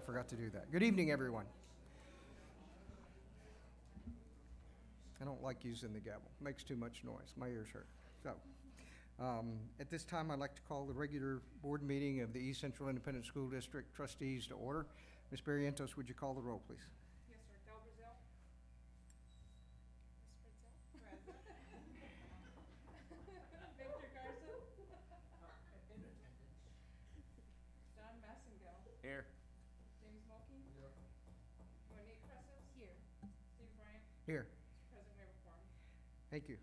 forgot to do that. Good evening, everyone. I don't like using the gavel. Makes too much noise. My ears hurt. So, at this time, I'd like to call the regular board meeting of the East Central Independent School District trustees to order. Ms. Barrientos, would you call the roll, please? Yes, sir. Del Brazil. Ms. Brazil. Present. Victor Garza. Don Massengill. Here. James Mulkey. Here. Monique Cressos. Here. Steve Bryant. Here. Mr. President, we have a quorum. Thank you.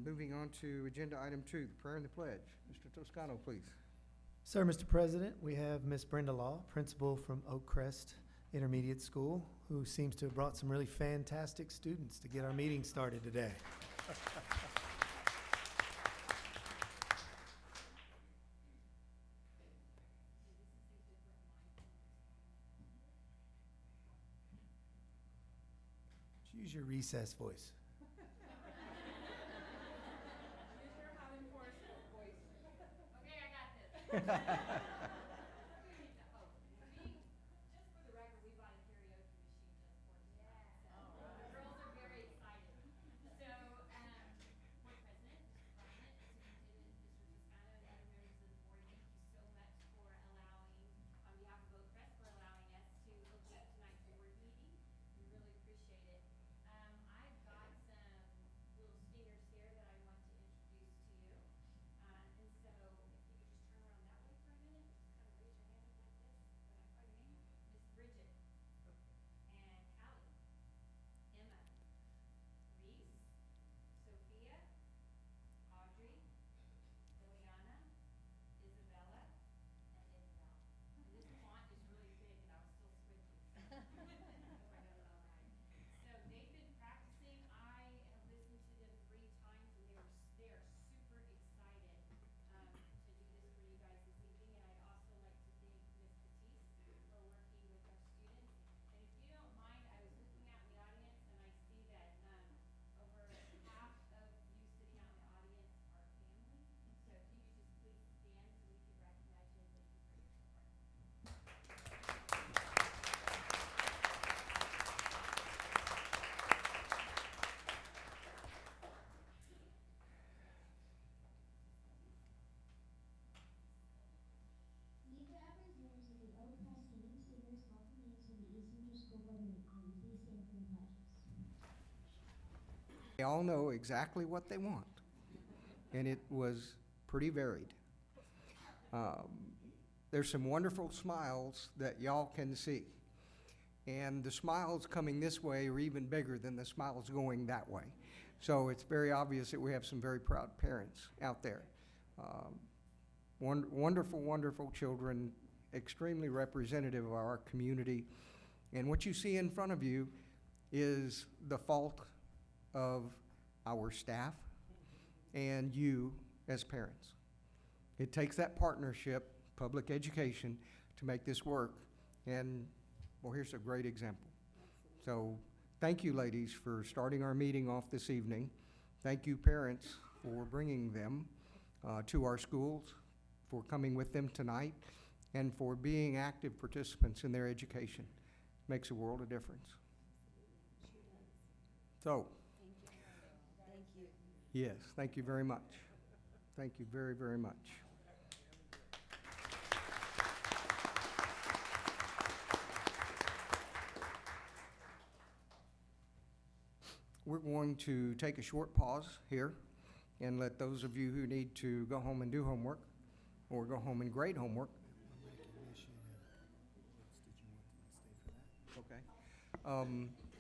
Moving on to agenda item 2, the prayer and the pledge. Mr. Toscano, please. Sir, Mr. President, we have Miss Brenda Law, principal from Oak Crest Intermediate School, who seems to have brought some really fantastic students to get our meeting started today. Use your recess voice. Use your Highland Forest voice. Okay, I got this. Just for the record, we bought a karaoke machine just for tonight. So the girls are very excited. So, Board President, Mr. Bryant, Superintendent, Mr. Toscano, and other members of the board, thank you so much for allowing, on behalf of Oak Crest, for allowing us to open up tonight's board meeting. We really appreciate it. I've got some little stingers here that I want to introduce to you. And so if you could just turn around that way for a minute, just kind of raise your hand up like this. When I call your name, Miss Bridget, and Callie, Emma, Reese, Sophia, Audrey, Liliana, Isabella, and Isabel. And this font is really big, and I was still switching. So I hope I got it all right. So they've been practicing. I have listened to them 3 times, and they are super excited to do this for you guys this evening. And I'd also like to thank Ms. Batiste for working with our students. And if you don't mind, I was looking out in the audience, and I see that over half of you sitting out in the audience are family. So if you could just please stand so we can recognize you and thank you for your support. Leave the average members of the Oak Crest student seniors welcome you to the East Central School Board meeting. Please stand for the pledges. They all know exactly what they want, and it was pretty varied. There's some wonderful smiles that y'all can see, and the smiles coming this way are even bigger than the smiles going that way. So it's very obvious that we have some very proud parents out there. Wonderful, wonderful children, extremely representative of our community. And what you see in front of you is the fault of our staff and you as parents. It takes that partnership, public education, to make this work. And, well, here's a great example. So thank you, ladies, for starting our meeting off this evening. Thank you, parents, for bringing them to our schools, for coming with them tonight, and for being active participants in their education. Makes a world of difference. So, Thank you. yes, thank you very much. Thank you very, very much. We're going to take a short pause here and let those of you who need to go home and do homework or go home and grade homework. Okay.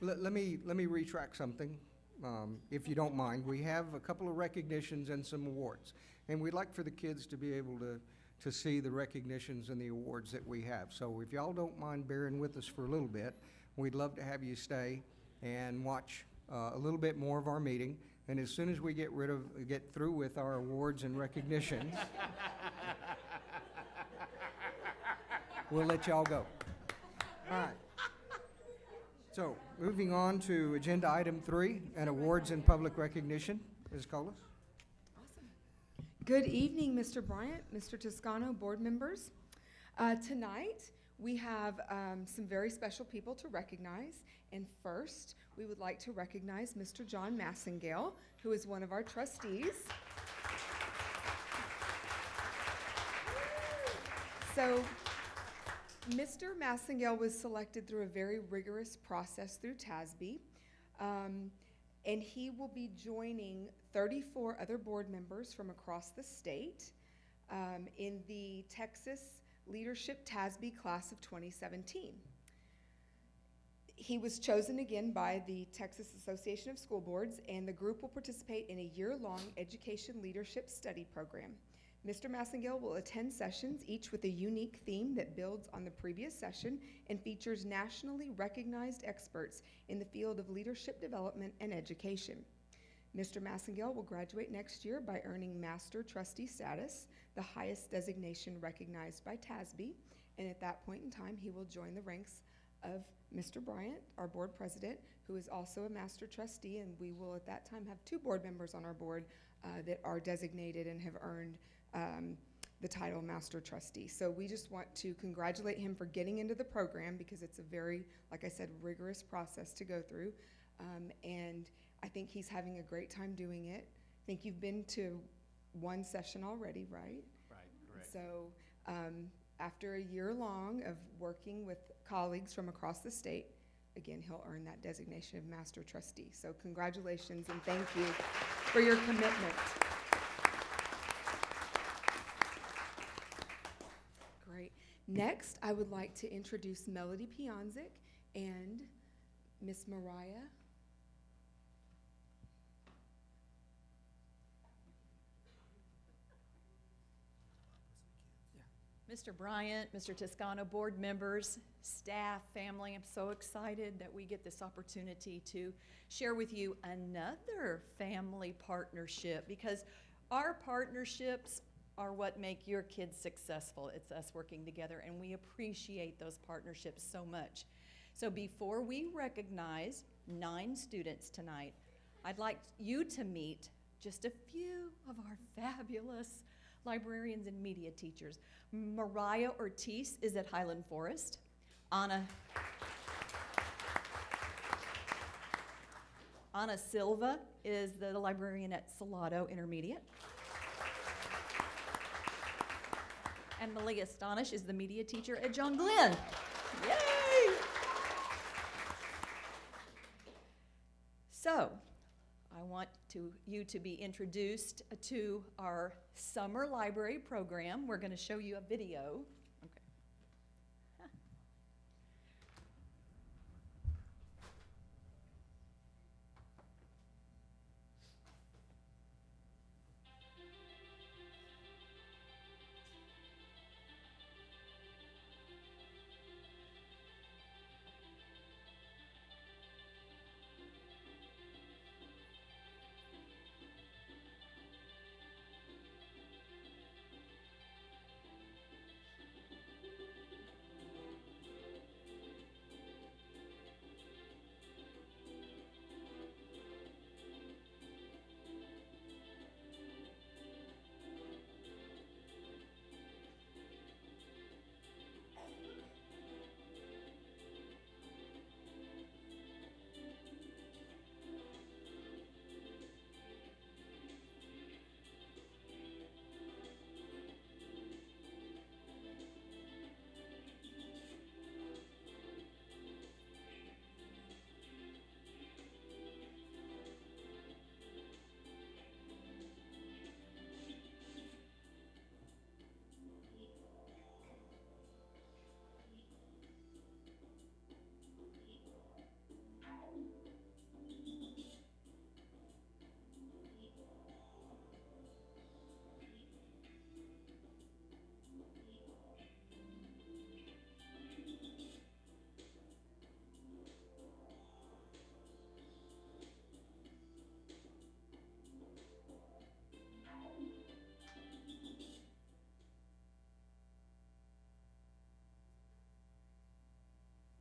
Let me retract something, if you don't mind. We have a couple of recognitions and some awards, and we'd like for the kids to be able to see the recognitions and the awards that we have. So if y'all don't mind bearing with us for a little bit, we'd love to have you stay and watch a little bit more of our meeting. And as soon as we get through with our awards and recognitions, we'll let y'all go. All right. So, moving on to agenda item 3, and awards and public recognition. Ms. Colas? Good evening, Mr. Bryant, Mr. Toscano, board members. Tonight, we have some very special people to recognize. And first, we would like to recognize Mr. John Massengale, who is one of our trustees. So, Mr. Massengale was selected through a very rigorous process through TASB, and he will be joining 34 other board members from across the state in the Texas Leadership TASB class of 2017. He was chosen again by the Texas Association of School Boards, and the group will participate in a year-long education leadership study program. Mr. Massengale will attend sessions, each with a unique theme that builds on the previous session and features nationally recognized experts in the field of leadership development and education. Mr. Massengale will graduate next year by earning Master Trustee status, the highest designation recognized by TASB, and at that point in time, he will join the ranks of Mr. Bryant, our board president, who is also a Master Trustee, and we will at that time have 2 board members on our board that are designated and have earned the title Master Trustee. So we just want to congratulate him for getting into the program because it's a very, like I said, rigorous process to go through. And I think he's having a great time doing it. I think you've been to 1 session already, right? Right, correct. So after a year long of working with colleagues from across the state, again, he'll earn that designation of Master Trustee. So congratulations and thank you for your commitment. Great. Next, I would like to introduce Melody Pianzik and Miss Mariah. Mr. Bryant, Mr. Toscano, board members, staff, family, I'm so excited that we get this opportunity to share with you another family partnership, because our partnerships are what make your kids successful. It's us working together, and we appreciate those partnerships so much. So before we recognize 9 students tonight, I'd like you to meet just a few of our fabulous librarians and media teachers. Mariah Ortiz is at Highland Forest. Anna Silva is the librarian at Salado Intermediate. And Malia Stonish is the media teacher at John Glenn. Yay! So, I want you to be introduced to our summer library program. We're going to show you a video. Okay. Huh.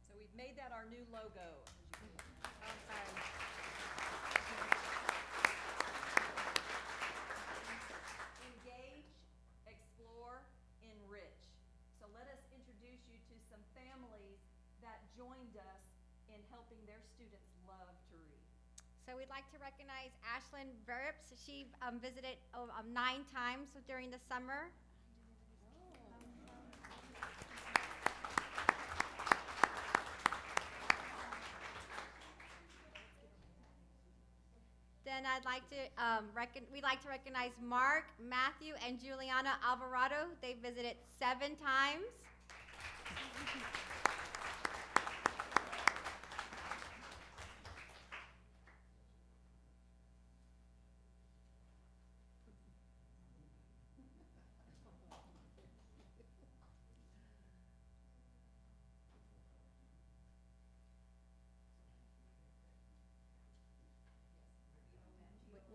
So we've made that our new logo. Engage, explore, enrich. So let us joined us in helping their students love to read. So we'd like to recognize Ashlyn Verrips. She visited 9 times during the summer. Then we'd like to recognize Mark, Matthew, and Juliana Alvarado. They visited 7 times.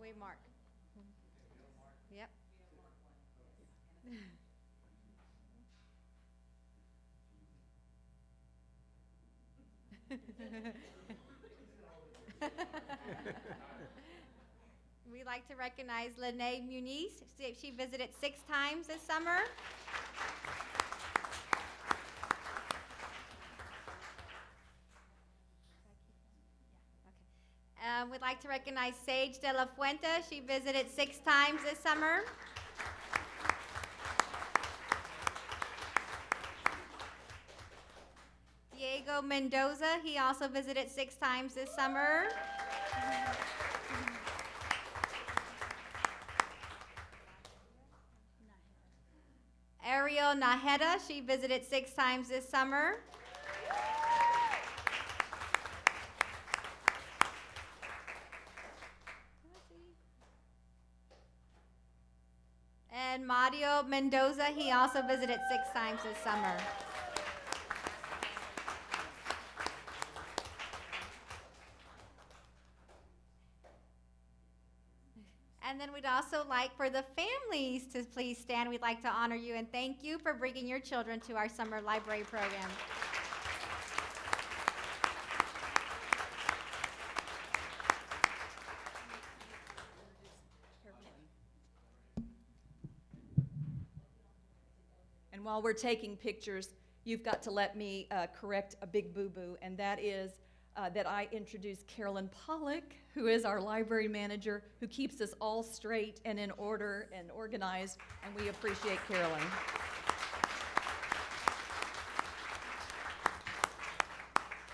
Wait, Mark. Yep. We'd like to recognize Lene Muniz. She visited 6 times this summer. We'd like to recognize Sage De La Fuente. She visited 6 times this summer. Diego Mendoza, he also visited 6 times this summer. Ariel Naheda, she visited 6 times this summer. And Mario Mendoza, he also visited 6 times this summer. And then we'd also like for the families to please stand. We'd like to honor you and thank you for bringing your children to our summer library program. And while we're taking pictures, you've got to let me correct a big boo-boo, and that is that I introduced Carolyn Pollock, who is our library manager, who keeps us all straight and in order and organized, and we appreciate Carolyn.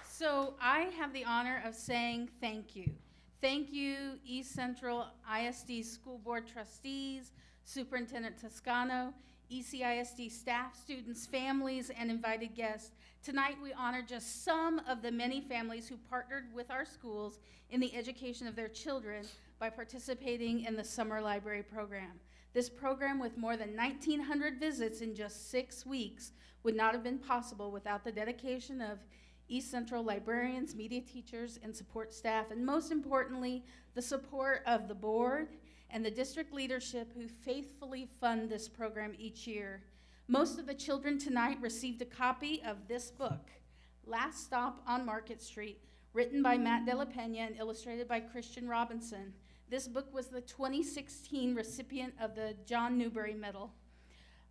So I have the honor of saying thank you. Thank you, East Central ISD School Board trustees, Superintendent Toscano, ECISD staff, students, families, and invited guests. Tonight we honor just some of the many families who partnered with our schools in the education of their children by participating in the summer library program. This program, with more than 1,900 visits in just 6 weeks, would not have been possible without the dedication of East Central librarians, media teachers, and support staff, and most importantly, the support of the board and the district leadership who faithfully fund this program each year. Most of the children tonight received a copy of this book, Last Stop on Market Street, written by Matt De La Pena and illustrated by Christian Robinson. This book was the 2016 recipient of the John Newbery Medal,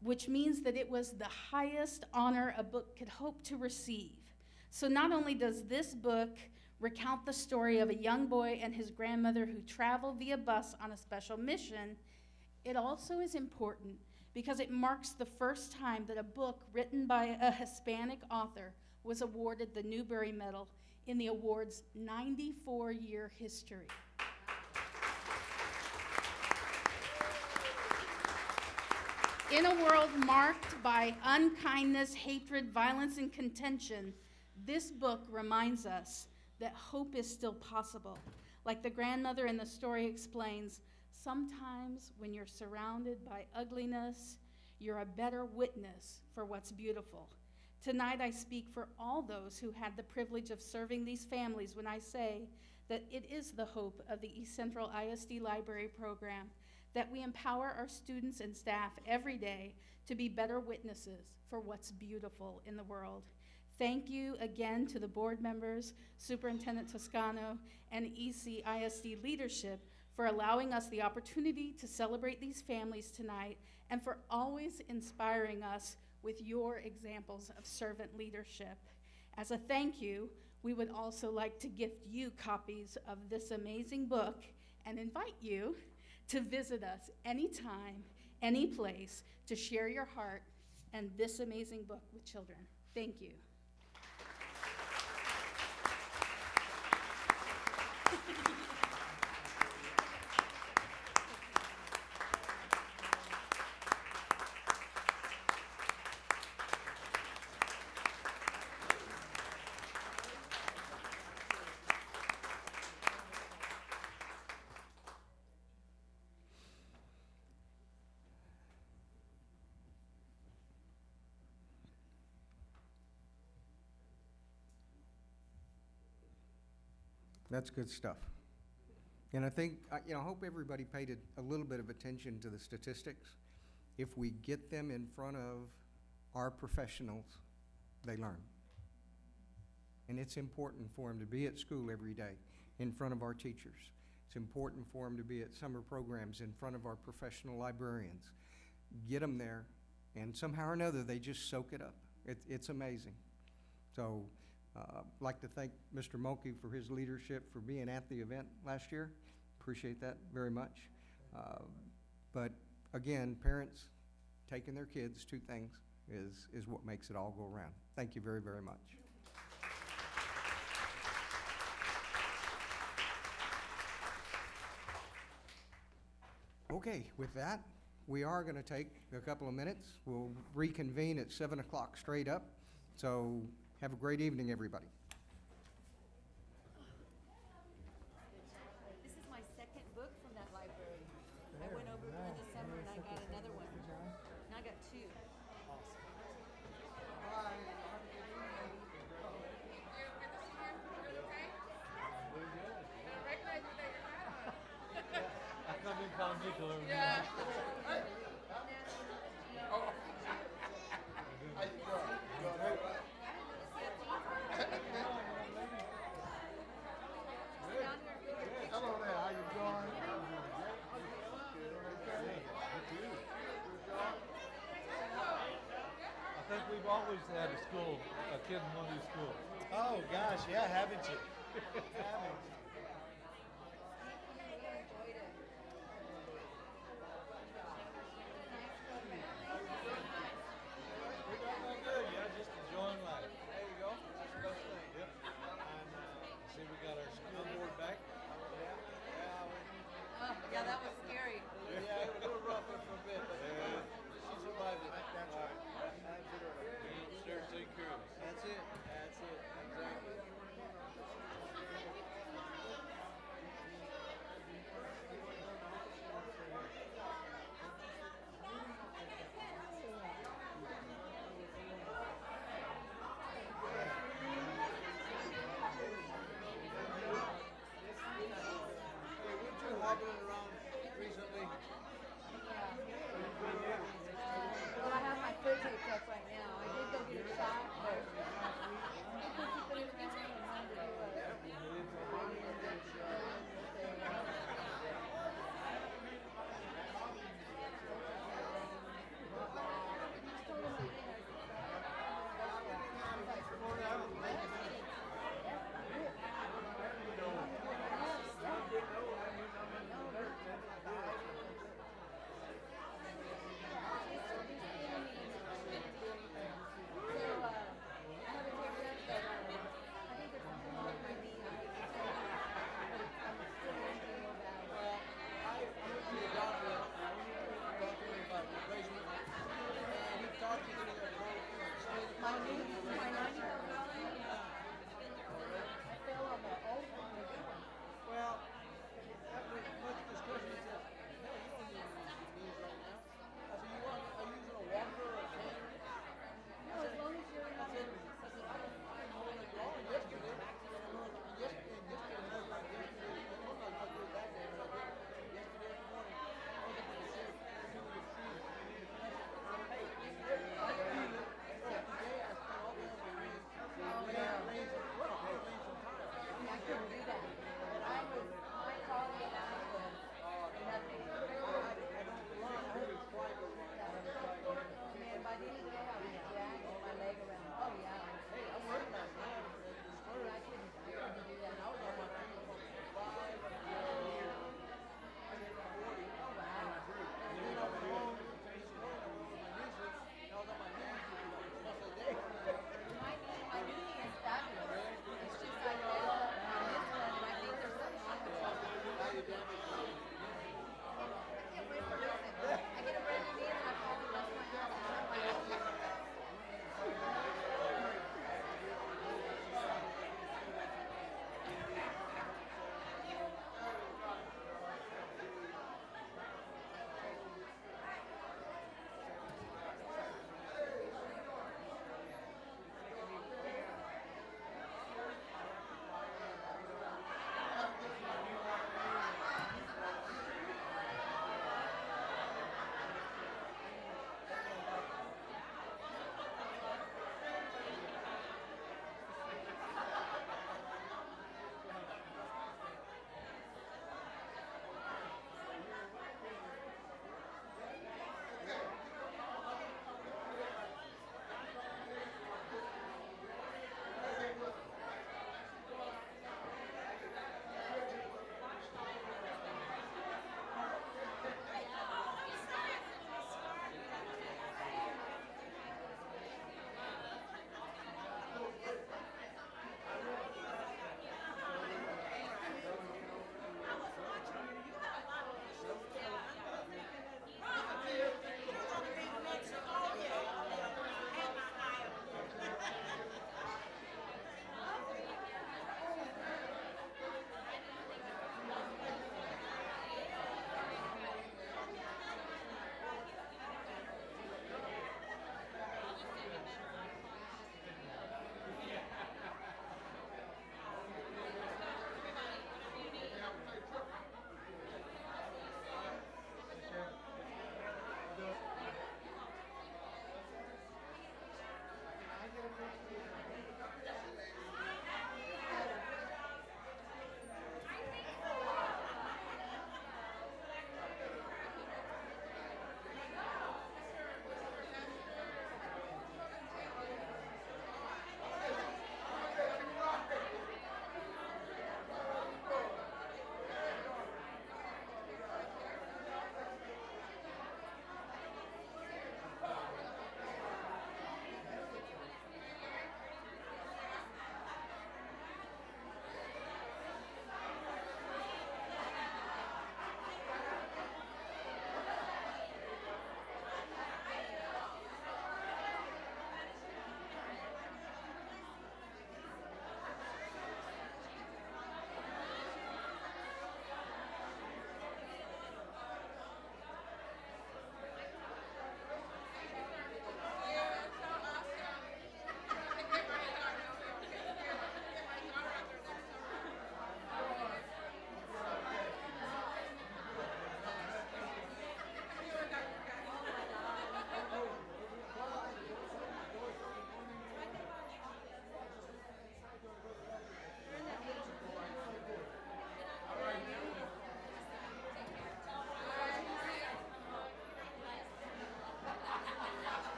which means that it was the highest honor a book could hope to receive. So not only does this book recount the story of a young boy and his grandmother who traveled via bus on a special mission, it also is important because it marks the first time that a book written by a Hispanic author was awarded the Newbery Medal in the award's 94-year history. In a world marked by unkindness, hatred, violence, and contention, this book reminds us that hope is still possible. Like the grandmother in the story explains, sometimes when you're surrounded by ugliness, you're a better witness for what's beautiful. Tonight I speak for all those who had the privilege of serving these families when I say that it is the hope of the East Central ISD Library Program that we empower our students and staff every day to be better witnesses for what's beautiful in the world. Thank you again to the board members, Superintendent Toscano, and ECISD leadership for allowing us the opportunity to celebrate these families tonight and for always inspiring us with your examples of servant leadership. As a thank you, we would also like to gift you copies of this amazing book and invite you to visit us anytime, any place, to share your heart and this amazing book with children. Thank you. That's good stuff. And I think, I hope everybody paid a little bit of attention to the statistics. If we get them in front of our professionals, they learn. And it's important for them to be at school every day in front of our teachers. It's important for them to be at summer programs in front of our professional librarians. Get them there, and somehow or another, they just soak it up. It's amazing. So, like to thank Mr. Mulkey for his leadership, for being at the event last year. Appreciate that very much. But again, parents taking their kids to things is what makes it all go around. Thank you very, very much. Okay, with that, we are going to take a couple of minutes. We'll reconvene at 7 o'clock straight up. So have a great evening, everybody. This is my second book from that library. I went over during the summer and I got another one. Now I got two. I come incognito every night. Hello there, how you doing? I think we've always had a kid in one of these schools. Oh gosh, yeah, haven't you? Haven't you? We're doing all good, yeah, just enjoying life. There you go. That's the best thing. Yep. And see, we got our school board back. Yeah, that was scary. Yeah, it was a little rough for a bit, but she survived it. That's right. Absolutely. Sure, take care of us. That's it. That's it. Exactly.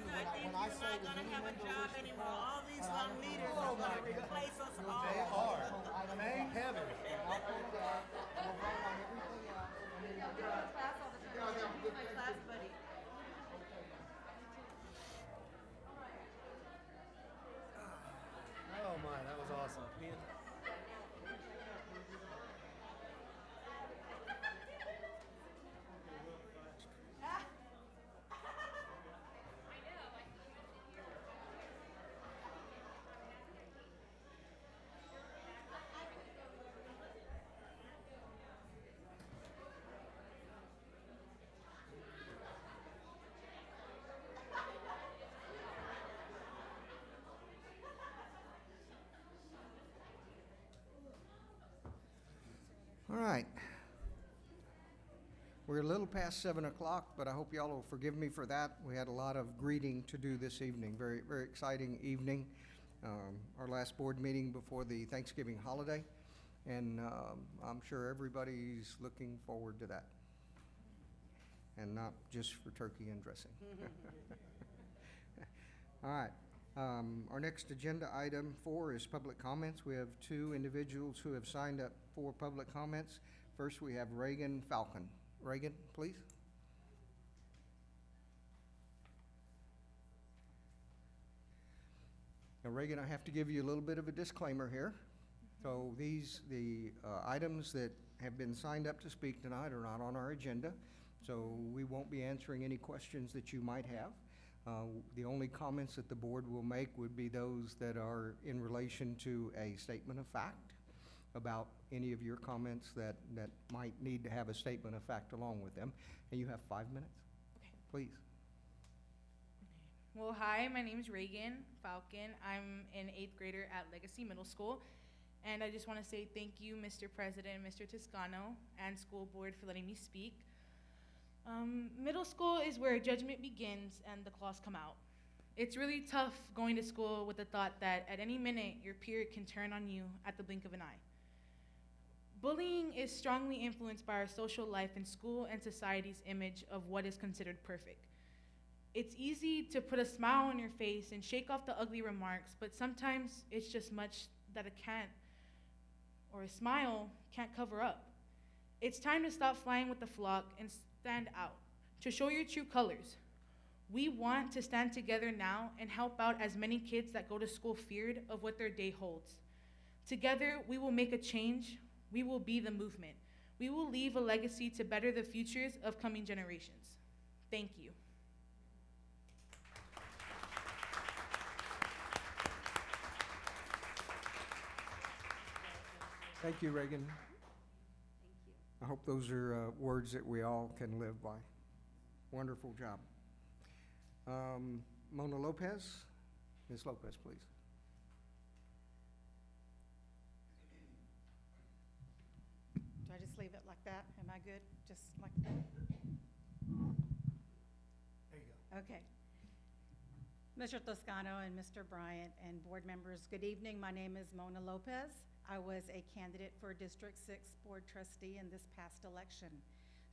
when I say the new member wish to come, all these long leaders are gonna replace us all. They are. Thank heaven. I'll put that, we'll vote on everything else, and then we'll do it. My class buddy. Oh my, that was awesome. All right. We're a little past 7 o'clock, but I hope y'all will forgive me for that. We had a lot of greeting to do this evening. Very, very exciting evening. Our last board meeting before the Thanksgiving holiday, and I'm sure everybody's looking forward to that. And not just for turkey and dressing. All right. Our next agenda item 4 is public comments. We have 2 individuals who have signed up for public comments. First, we have Reagan Falcon. Reagan, please. Now, Reagan, I have to give you a little bit of a disclaimer here. So the items that have been signed up to speak tonight are not on our agenda, so we won't be answering any questions that you might have. The only comments that the board will make would be those that are in relation to a statement of fact about any of your comments that might need to have a statement of fact along with them. And you have 5 minutes. Okay. Please. Well, hi, my name is Reagan Falcon. I'm an 8th grader at Legacy Middle School. And I just want to say thank you, Mr. President, Mr. Toscano, and school board for letting me speak. Middle school is where judgment begins and the claws come out. It's really tough going to school with the thought that at any minute your peer can turn on you at the blink of an eye. Bullying is strongly influenced by our social life in school and society's image of what is considered perfect. It's easy to put a smile on your face and shake off the ugly remarks, but sometimes it's just much that a smile can't cover up. It's time to stop flying with the flock and stand out, to show your true colors. We want to stand together now and help out as many kids that go to school feared of what their day holds. Together, we will make a change. We will be the movement. We will leave a legacy to better the futures of coming generations. Thank you. Thank you, Reagan. Thank you. I hope those are words that we all can live by. Wonderful job. Mona Lopez. Ms. Lopez, please. Do I just leave it like that? Am I good? Just like that? There you go. Okay. Mr. Toscano and Mr. Bryant and board members, good evening. My name is Mona Lopez. I was a candidate for District 6 Board Trustee in this past election.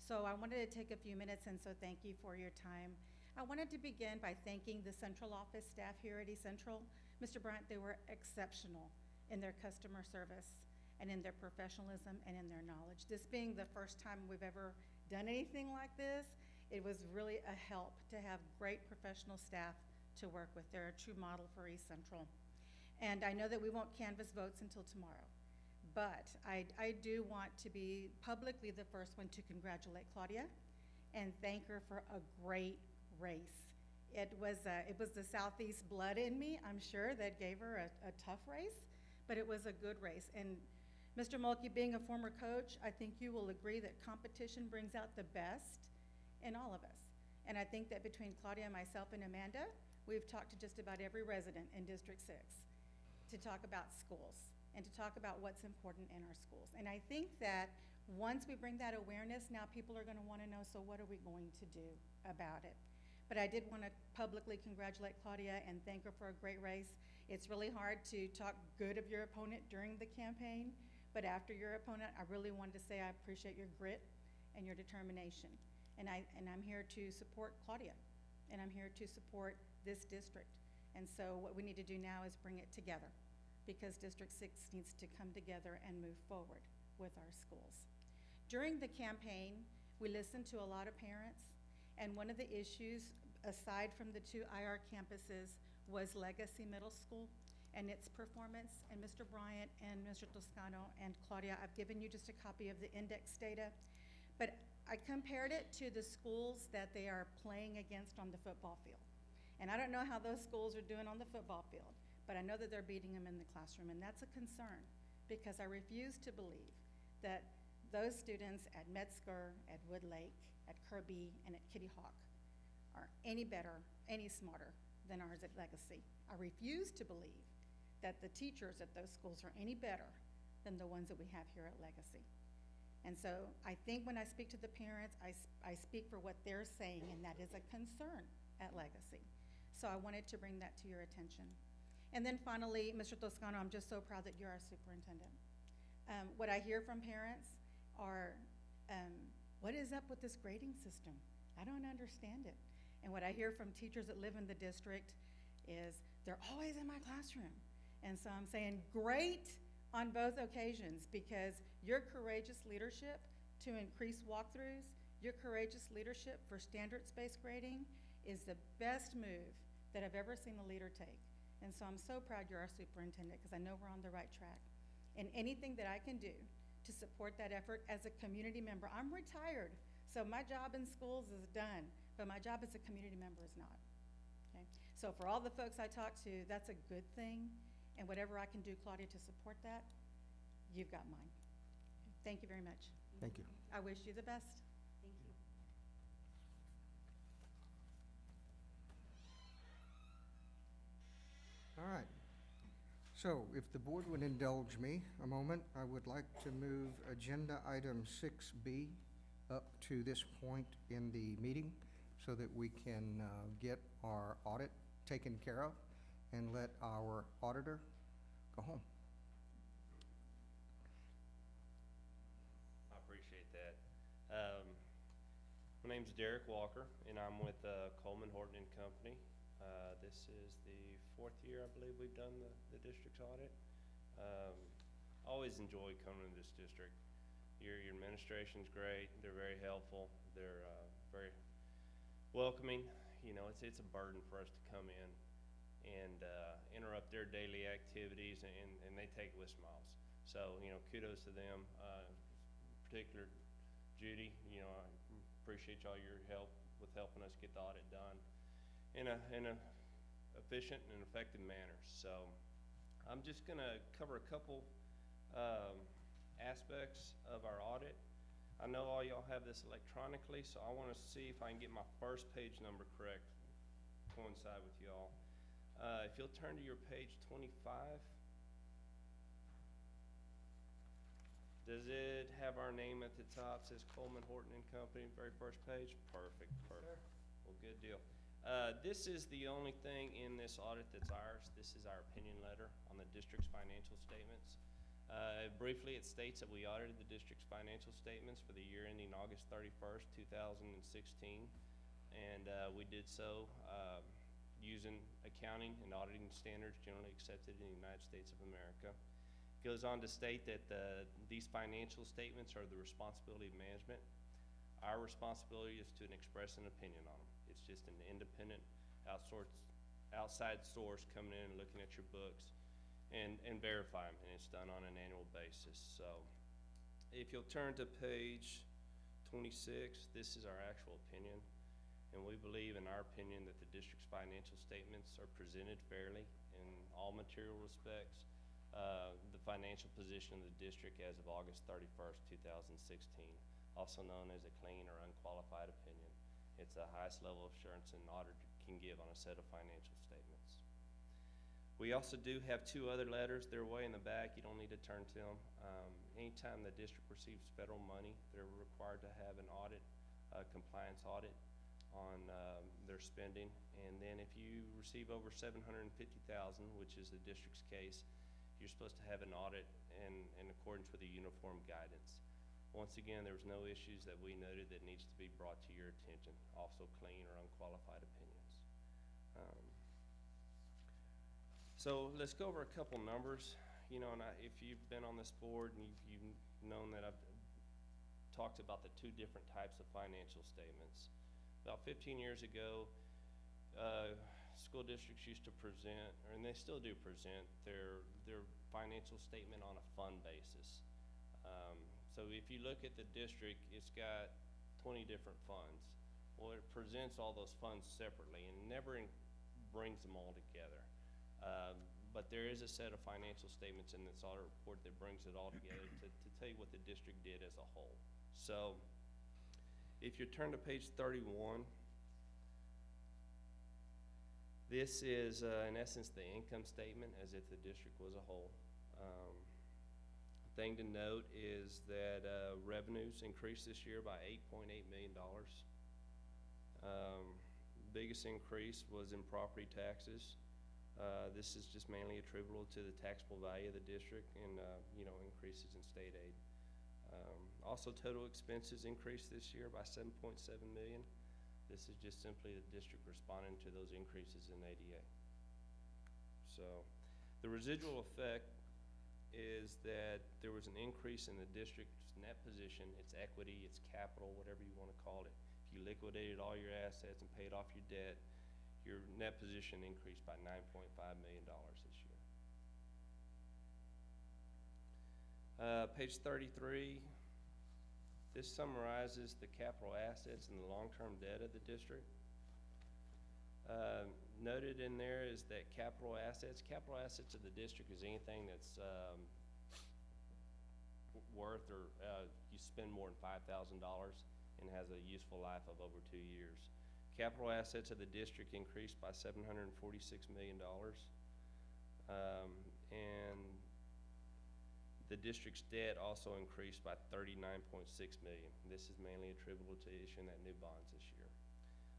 So I wanted to take a few minutes, and so thank you for your time. I wanted to begin by thanking the central office staff here at East Central. Mr. Bryant, they were exceptional in their customer service and in their professionalism and in their knowledge. This being the first time we've ever done anything like this, it was really a help to have great professional staff to work with. They're a true model for East Central. And I know that we won't canvass votes until tomorrow, but I do want to be publicly the first one to congratulate Claudia and thank her for a great race. It was the Southeast blood in me, I'm sure, that gave her a tough race, but it was a good race. And Mr. Mulkey, being a former coach, I think you will agree that competition brings out the best in all of us. And I think that between Claudia, myself, and Amanda, we've talked to just about every resident in District 6 to talk about schools and to talk about what's important in our schools. And I think that once we bring that awareness, now people are gonna wanna know, so what are we going to do about it? But I did wanna publicly congratulate Claudia and thank her for a great race. It's really hard to talk good of your opponent during the campaign, but after your opponent, I really wanted to say I appreciate your grit and your determination. And I'm here to support Claudia, and I'm here to support this district. And so what we need to do now is bring it together, because District 6 needs to come together and move forward with our schools. During the campaign, we listened to a lot of parents, and one of the issues, aside from the 2 IR campuses, was Legacy Middle School and its performance. And Mr. Bryant and Mr. Toscano and Claudia, I've given you just a copy of the index data, but I compared it to the schools that they are playing against on the football field. And I don't know how those schools are doing on the football field, but I know that they're beating them in the classroom, and that's a concern, because I refuse to believe that those students at Metzger, at Woodlake, at Kirby, and at Kitty Hawk are any better, any smarter than ours at Legacy. I refuse to believe that the teachers at those schools are any better than the ones that we have here at Legacy. And so I think when I speak to the parents, I speak for what they're saying, and that is a concern at Legacy. So I wanted to bring that to your attention. And then finally, Mr. Toscano, I'm just so proud that you're our superintendent. What I hear from parents are, what is up with this grading system? I don't understand it. And what I hear from teachers that live in the district is, they're always in my classroom. And so I'm saying, great on both occasions, because your courageous leadership to increase walkthroughs, your courageous leadership for standards-based grading is the best move that I've ever seen a leader take. And so I'm so proud you're our superintendent, because I know we're on the right track. And anything that I can do to support that effort as a community member, I'm retired, so my job in schools is done, but my job as a community member is not. Okay? So for all the folks I talk to, that's a good thing, and whatever I can do, Claudia, to support that, you've got mine. Thank you very much. Thank you. I wish you the best. Thank you. All right. So if the board would indulge me a moment, I would like to move agenda item 6B up to this point in the meeting so that we can get our audit taken care of and let our auditor go home. I appreciate that. My name's Derek Walker, and I'm with Coleman Horton and Company. This is the 4th year, I believe, we've done the district's audit. I always enjoy coming to this district. Your administration's great. They're very helpful. They're very welcoming. You know, it's a burden for us to come in and interrupt their daily activities, and they take it with smiles. So, you know, kudos to them. Particular Judy, you know, I appreciate all your help with helping us get the audit done in a efficient and effective manner. So I'm just gonna cover a couple aspects of our audit. I know all y'all have this electronically, so I wanna see if I can get my first page number correct, coincide with y'all. If you'll turn to your page 25. Does it have our name at the top? Says Coleman Horton and Company, very first page? Perfect, perfect. Well, good deal. This is the only thing in this audit that's ours. This is our opinion letter on the district's financial statements. Briefly, it states that we audited the district's financial statements for the year ending August 31st, 2016. And we did so using accounting and auditing standards generally accepted in the United States of America. It goes on to state that these financial statements are the responsibility of management. Our responsibility is to express an opinion on them. It's just an independent outside source coming in and looking at your books and verify them, and it's done on an annual basis. So if you'll turn to page 26, this is our actual opinion, and we believe, in our opinion, that the district's financial statements are presented fairly in all material respects. The financial position of the district as of August 31st, 2016, also known as a clean or unqualified opinion. It's the highest level of assurance an auditor can give on a set of financial statements. We also do have 2 other letters. They're way in the back. You don't need to turn to them. Anytime the district receives federal money, they're required to have an audit, compliance audit on their spending. And then if you receive over $750,000, which is the district's case, you're supposed to have an audit in accordance with the uniform guidance. Once again, there was no issues that we noted that needs to be brought to your attention. Also clean or unqualified opinions. So let's go over a couple numbers. You know, and if you've been on this board and you've known that I've talked about the two different types of financial statements. About 15 years ago, school districts used to present, and they still do present, their financial statement on a fund basis. So if you look at the district, it's got 20 different funds. Well, it presents all those funds separately and never brings them all together. But there is a set of financial statements in this audit report that brings it all together to tell you what the district did as a whole. So if you turn to page 31, this is in essence the income statement as if the district was a whole. Thing to note is that revenues increased this year by $8.8 million. Biggest increase was in property taxes. This is just mainly attributable to the taxable value of the district and you know, increases in state aid. Also, total expenses increased this year by $7.7 million. This is just simply the district responding to those increases in ADA. So, the residual effect is that there was an increase in the district's net position, its equity, its capital, whatever you want to call it. If you liquidated all your assets and paid off your debt, your net position increased by $9.5 million this year. Page 33, this summarizes the capital assets and the long-term debt of the district. Noted in there is that capital assets of the district is anything that's worth or you spend more than $5,000 and has a useful life of over 2 years. Capital assets of the district increased by $746 million. And the district's debt also increased by $39.6 million. This is mainly attributable to issuing that new bonds this year.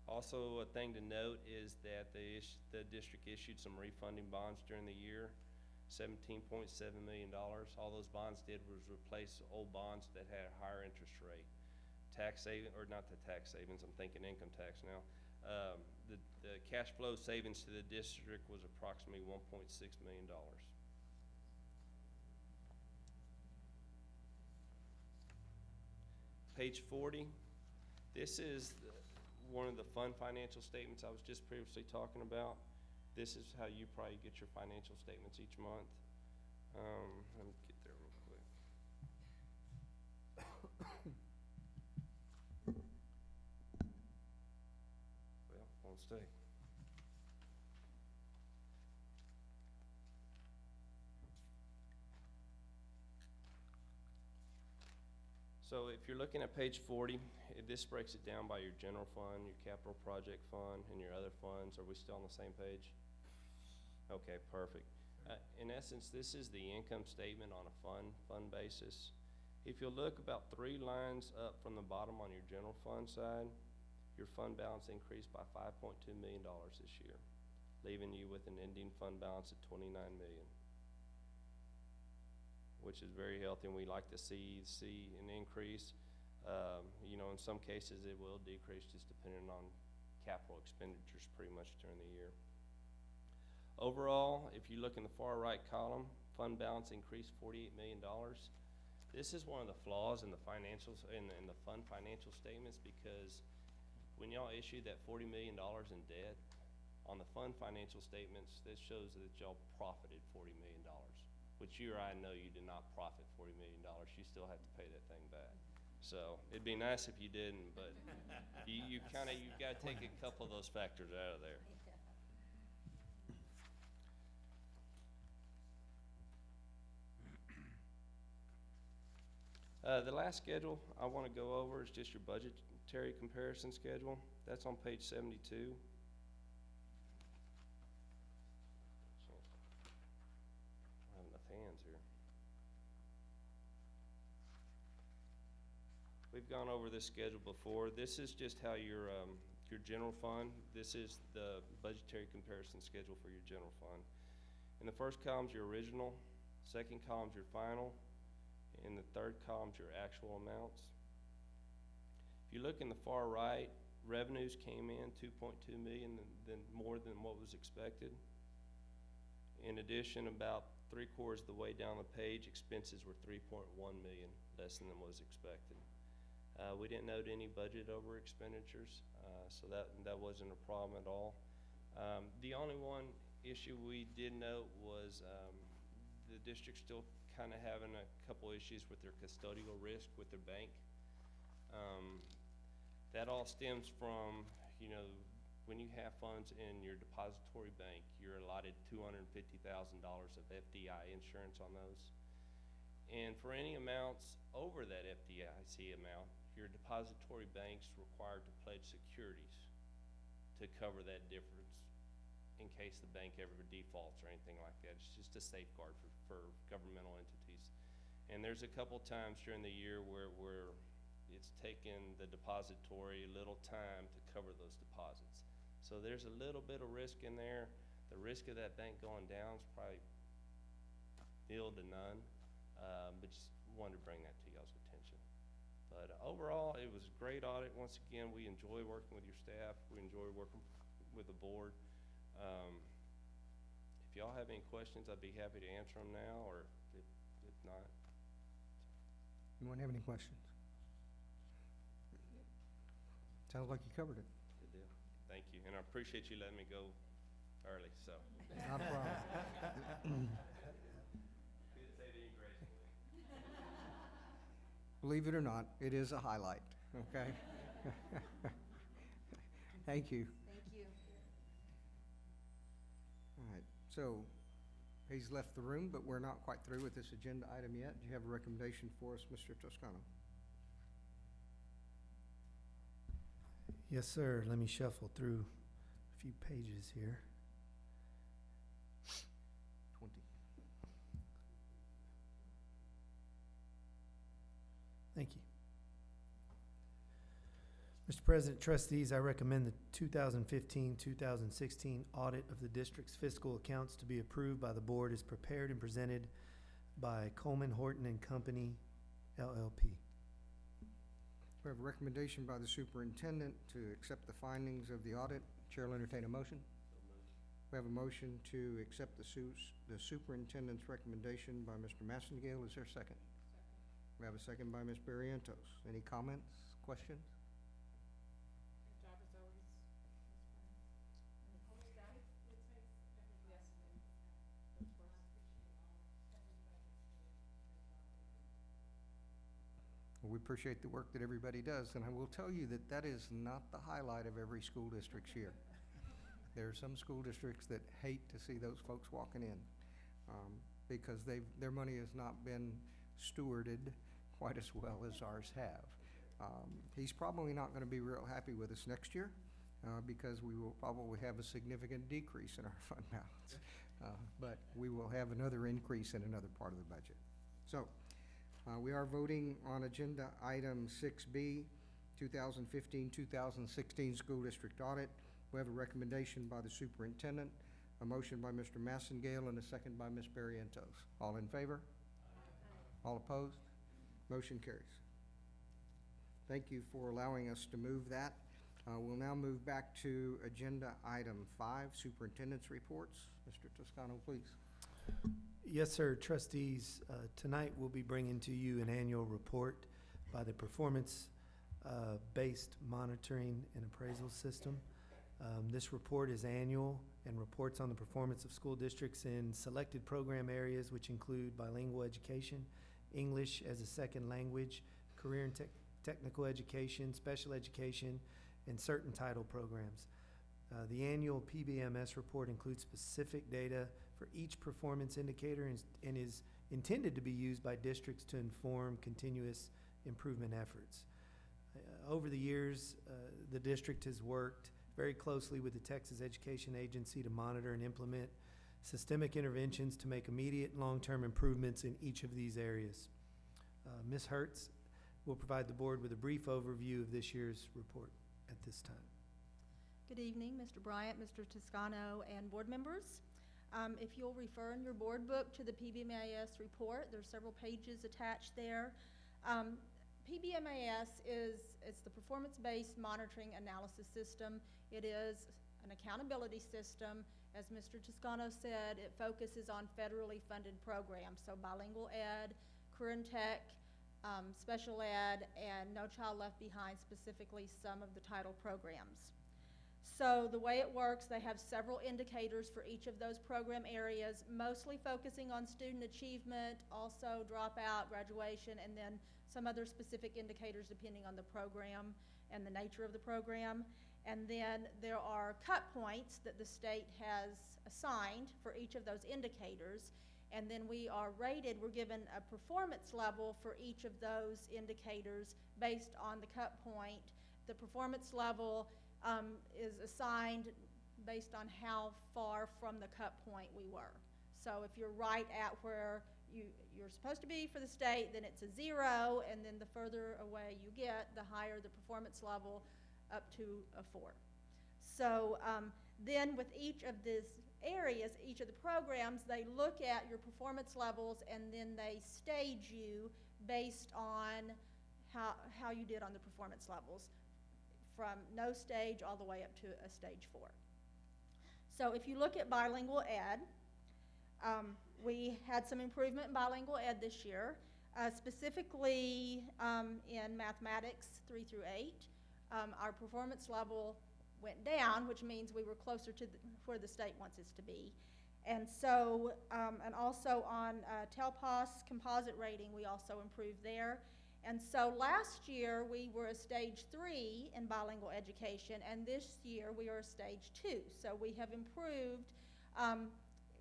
Also, a thing to note is that the district issued some refunding bonds during the year, $17.7 million. All those bonds did was replace old bonds that had a higher interest rate. Tax saving, or not the tax savings, I'm thinking income tax now. The cash flow savings to the district was approximately $1.6 million. Page 40, this is one of the fund financial statements I was just previously talking about. This is how you probably get your financial statements each month. Let me get there real quick. Well, won't stay. So if you're looking at page 40, this breaks it down by your general fund, your capital project fund, and your other funds. Are we still on the same page? Okay, perfect. In essence, this is the income statement on a fund basis. If you look about 3 lines up from the bottom on your general fund side, your fund balance increased by $5.2 million this year, leaving you with an ending fund balance of $29 million. Which is very healthy, and we like to see an increase. You know, in some cases it will decrease just depending on capital expenditures pretty much during the year. Overall, if you look in the far right column, fund balance increased $48 million. This is one of the flaws in the financials, in the fund financial statements, because when y'all issued that $40 million in debt, on the fund financial statements, this shows that y'all profited $40 million. Which you or I know you did not profit $40 million. You still have to pay that thing back. So it'd be nice if you didn't, but you've got to take a couple of those factors out of there. The last schedule I want to go over is just your budgetary comparison schedule. That's on page 72. Hands here. We've gone over this schedule before. This is just how your general fund, this is the budgetary comparison schedule for your general fund. In the first column is your original, second column is your final, and the third column is your actual amounts. If you look in the far right, revenues came in $2.2 million more than what was expected. In addition, about 3/4 of the way down the page, expenses were 3.1 million, less than was expected. We didn't note any budget over expenditures, so that wasn't a problem at all. The only one issue we did note was the district still kind of having a couple issues with their custodial risk with their bank. That all stems from, when you have funds in your depository bank, you're allotted $250,000 of FDI insurance on those. And for any amounts over that FDIC amount, your depository bank's required to pledge securities to cover that difference in case the bank ever defaults or anything like that. It's just a safeguard for governmental entities. And there's a couple times during the year where it's taken the depository a little time to cover those deposits. So there's a little bit of risk in there. The risk of that bank going down is probably nil to none, but just wanted to bring that to y'all's attention. But overall, it was a great audit. Once again, we enjoy working with your staff. We enjoy working with the board. If y'all have any questions, I'd be happy to answer them now, or if not. Anyone have any questions? Sounds like you covered it. Good deal. Thank you, and I appreciate you letting me go early, so. Not a problem. Couldn't say it any gracefully. Believe it or not, it is a highlight, okay? Thank you. Thank you. All right, so he's left the room, but we're not quite through with this agenda item yet. Do you have a recommendation for us, Mr. Toscano? Yes, sir. Let me shuffle through a few pages here. 20. Thank you. Mr. President, trustees, I recommend the 2015-2016 audit of the district's fiscal accounts to be approved by the board as prepared and presented by Coleman Horton and Company, LLP. We have a recommendation by the superintendent to accept the findings of the audit. Chair will entertain a motion. We have a motion to accept the superintendent's recommendation by Mr. Massengale. Is there a second? We have a second by Ms. Barrientos. Any comments, questions? Well, we appreciate the work that everybody does, and I will tell you that that is not the highlight of every school district's year. There are some school districts that hate to see those folks walking in because their money has not been stewarded quite as well as ours have. He's probably not going to be real happy with us next year because we will probably have a significant decrease in our fund balance. But we will have another increase in another part of the budget. So we are voting on agenda item 6B, 2015-2016 school district audit. We have a recommendation by the superintendent, a motion by Mr. Massengale, and a second by Ms. Barrientos. All in favor? All opposed? Motion carries. Thank you for allowing us to move that. We'll now move back to agenda item 5, superintendent's reports. Mr. Toscano, please. Yes, sir. Trustees, tonight we'll be bringing to you an annual report by the Performance-Based Monitoring and Appraisal System. This report is annual and reports on the performance of school districts in selected program areas, which include bilingual education, English as a second language, career and technical education, special education, and certain title programs. The annual PBMS report includes specific data for each performance indicator and is intended to be used by districts to inform continuous improvement efforts. Over the years, the district has worked very closely with the Texas Education Agency to monitor and implement systemic interventions to make immediate and long-term improvements in each of these areas. Ms. Hertz will provide the board with a brief overview of this year's report at this time. Good evening, Mr. Bryant, Mr. Toscano, and board members. If you'll refer in your board book to the PBMAS report, there's several pages attached there. PBMAS it's the performance-based monitoring analysis system. It is an accountability system, As Mr. Toscano said, it focuses on federally funded programs, so bilingual ed, career and tech, special ed, and No Child Left Behind, specifically some of the title programs. So the way it works, they have several indicators for each of those program areas, mostly focusing on student achievement, also dropout, graduation, and then some other specific indicators depending on the program and the nature of the program. And then there are cut points that the state has assigned for each of those indicators. And then we are rated, we're given a performance level for each of those indicators based on the cut point. The performance level is assigned based on how far from the cut point we were. So if you're right at where you're supposed to be for the state, then it's a 0, and then the further away you get, the higher the performance level, up to a 4. So then with each of these areas, each of the programs, they look at your performance levels and then they stage you based on how you did on the performance levels, from no stage all the way up to a stage 4. So if you look at bilingual ed, we had some improvement in bilingual ed this year, specifically in mathematics 3 through 8. Our performance level went down, which means we were closer to where the state wants us to be. And so, and also on TELPAS composite rating, we also improved there. And so last year, we were a stage 3 in bilingual education, and this year we are a stage 2. So we have improved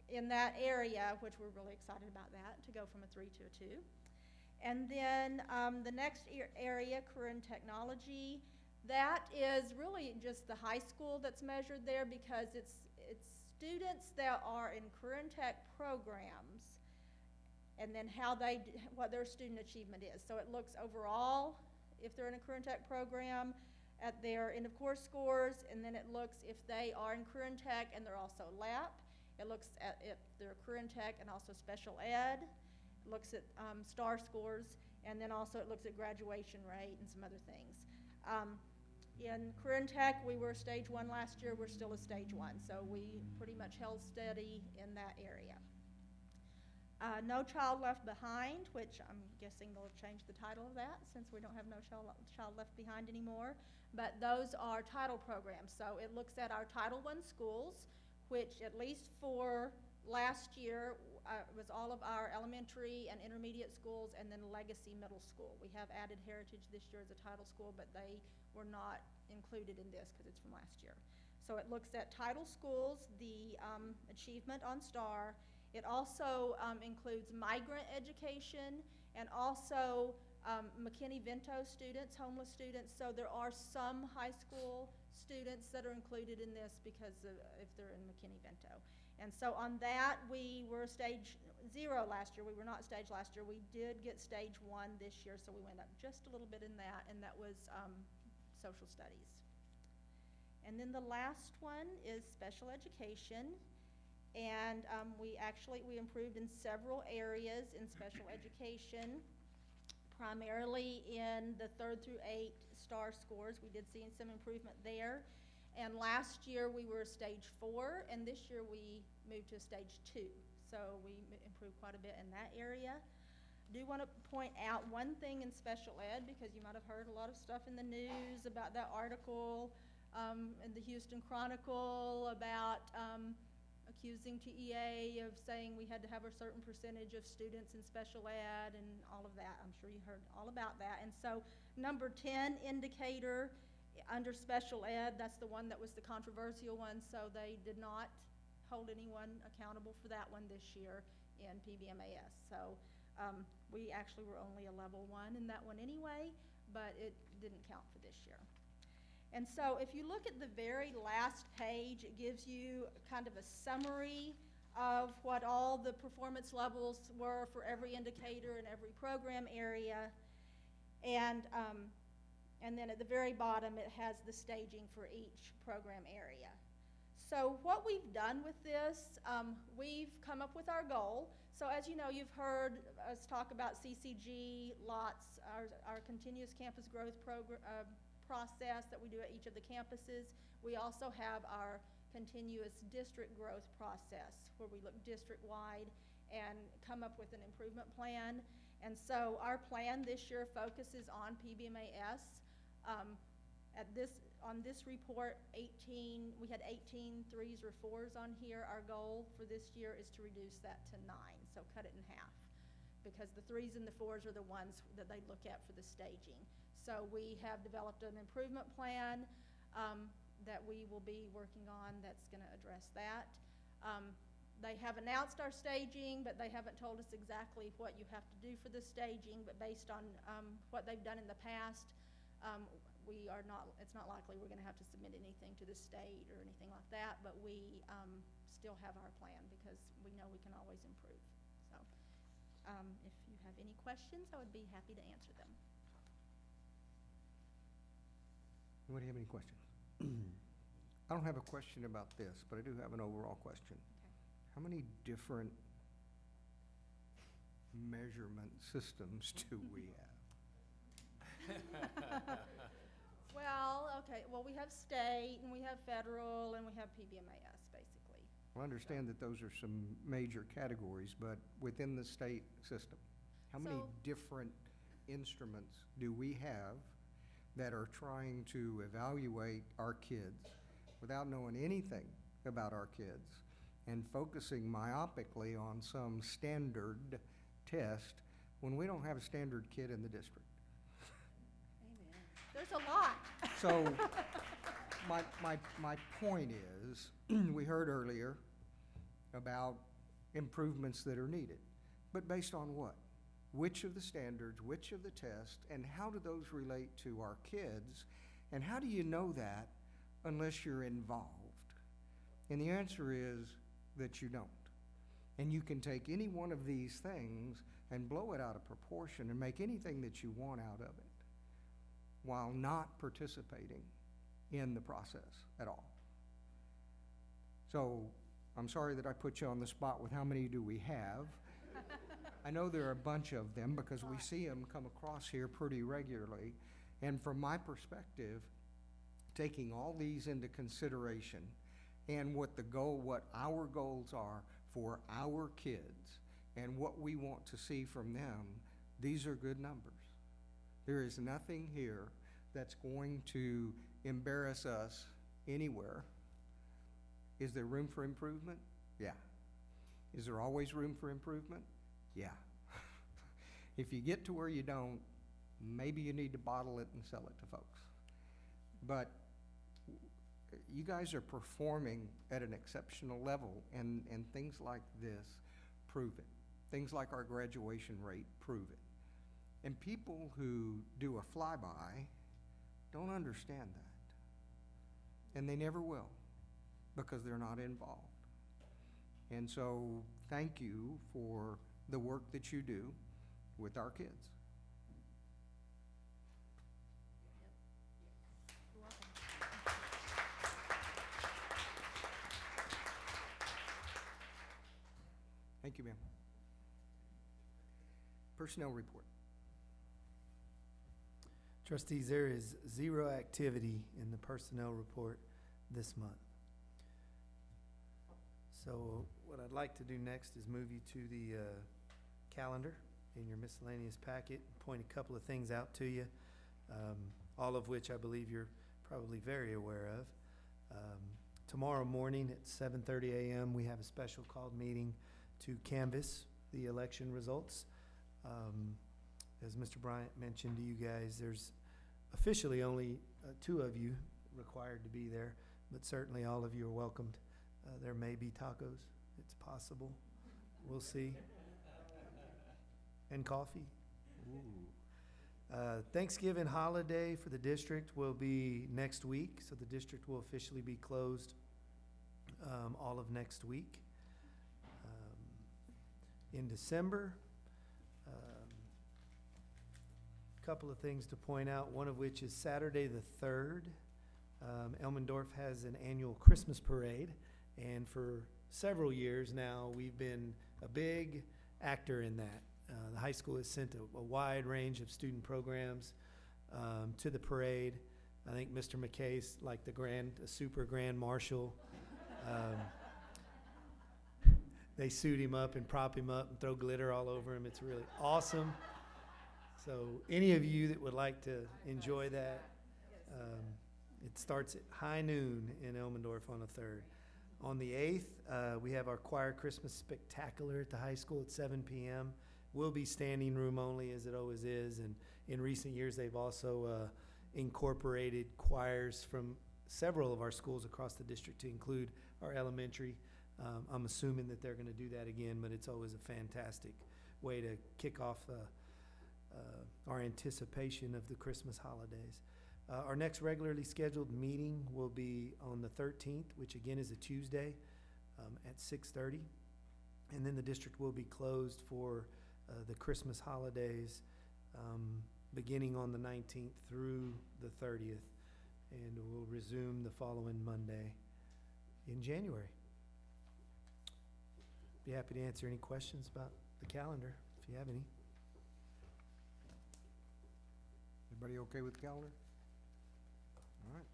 in that area, which we're really excited about that, to go from a 3 to a 2. And then the next area, career and technology, that is really just the high school that's measured there, because it's students that are in career and tech programs, and then what their student achievement is. So it looks overall, if they're in a career and tech program, at their end of course scores, and then it looks if they are in career and tech and they're also LAP. It looks at if they're career and tech and also special ed. It looks at STAR scores, and then also it looks at graduation rate and some other things. In career and tech, we were stage 1 last year. We're still a stage 1, so we pretty much held steady in that area. No Child Left Behind, which I'm guessing they'll change the title of that since we don't have No Child Left Behind anymore. But those are title programs. So it looks at our Title I schools, which at least for last year was all of our elementary and intermediate schools, and then Legacy Middle School. We have added Heritage this year as a title school, but they were not included in this because it's from last year. So it looks at title schools, the achievement on STAR. It also includes migrant education and also McKinney-Vento students, homeless students. So there are some high school students that are included in this because if they're in McKinney-Vento. And so on that, we were stage 0 last year. We were not stage last year. We did get stage 1 this year, so we went up just a little bit in that, and that was social studies. And then the last one is special education. And we improved in several areas in special education, primarily in the 3rd through 8 STAR scores. We did see some improvement there. And last year we were stage 4, and this year we moved to stage 2. So we improved quite a bit in that area. I do want to point out one thing in special ed, because you might have heard a lot of stuff in the news about that article in the Houston Chronicle about accusing TEA of saying we had to have a certain percentage of students in special ed and all of that. I'm sure you heard all about that. And so number 10 indicator under special ed, that's the one that was the controversial one, so they did not hold anyone accountable for that one this year in PBMAS. So we actually were only a level 1 in that one anyway, but it didn't count for this year. And so if you look at the very last page, it gives you kind of a summary of what all the performance levels were for every indicator in every program area. And then at the very bottom, it has the staging for each program area. So what we've done with this, we've come up with our goal. So as you know, you've heard us talk about CCG, LOTS, our continuous campus growth process that we do at each of the campuses. We also have our continuous district growth process where we look district-wide and come up with an improvement plan. And so our plan this year focuses on PBMAS. On this report, we had 18 3s or 4s on here. Our goal for this year is to reduce that to 9, so cut it in half, because the 3s and the 4s are the ones that they look at for the staging. So we have developed an improvement plan that we will be working on that's going to address that. They have announced our staging, but they haven't told us exactly what you have to do for the staging, but based on what they've done in the past, it's not likely we're going to have to submit anything to the state or anything like that, but we still have our plan because we know we can always improve. So if you have any questions, I would be happy to answer them. Anybody have any questions? I don't have a question about this, but I do have an overall question. Okay. How many different measurement systems do we have? Well, we have state, and we have federal, and we have PBMAS, basically. I understand that those are some major categories, but within the state system, how many So- different instruments do we have that are trying to evaluate our kids without knowing anything about our kids and focusing myopically on some standard test when we don't have a standard kid in the district? Amen. There's a lot. So, my point is, we heard earlier about improvements that are needed, but based on what? Which of the standards, which of the tests, and how do those relate to our kids? And how do you know that unless you're involved? And the answer is that you don't. And you can take any one of these things and blow it out of proportion and make anything that you want out of it while not participating in the process at all. So I'm sorry that I put you on the spot with how many do we have. I know there are a bunch of them because we see them come across here pretty regularly. And from my perspective, taking all these into consideration and what our goals are for our kids and what we want to see from them, these are good numbers. There is nothing here that's going to embarrass us anywhere. Is there room for improvement? Yeah. Is there always room for improvement? Yeah. If you get to where you don't, maybe you need to bottle it and sell it to folks. But you guys are performing at an exceptional level, and things like this prove it. Things like our graduation rate prove it. And people who do a flyby don't understand that. And they never will, because they're not involved. And so, thank you for the work that you do with our kids. You're welcome. Thank you, ma'am. Personnel report. Trustees, there is 0 activity in the personnel report this month. So what I'd like to do next is move you to the calendar in your miscellaneous packet, point a couple of things out to you, all of which I believe you're probably very aware of. Tomorrow morning at 7:30 a.m., we have a special called meeting to canvass the election results. As Mr. Bryant mentioned to you guys, there's officially only 2 of you required to be there, but certainly all of you are welcomed. There may be tacos. It's possible. We'll see. And coffee. Ooh. Thanksgiving holiday for the district will be next week, so the district will officially be closed all of next week. In December, couple of things to point out, one of which is Saturday the 3rd. Elmendorf has an annual Christmas parade, and for several years now, we've been a big actor in that. The high school has sent a wide range of student programs to the parade. I think Mr. McKay's like the super grand marshal They suit him up and prop him up and throw glitter all over him. It's really awesome. So any of you that would like to enjoy that, it starts at high noon in Elmendorf on the 3rd. On the 8th, we have our choir Christmas spectacular at the high school at 7 p.m. Will be standing room only, as it always is. And in recent years, they've also incorporated choirs from several of our schools across the district to include our elementary. I'm assuming that they're going to do that again, but it's always a fantastic way to kick off our anticipation of the Christmas holidays. Our next regularly scheduled meeting will be on the 13th, which again is a Tuesday at 6:30. And then the district will be closed for the Christmas holidays beginning on the 19th through the 30th. And we'll resume the following Monday in January. Be happy to answer any questions about the calendar if you have any. Everybody okay with the calendar? All right.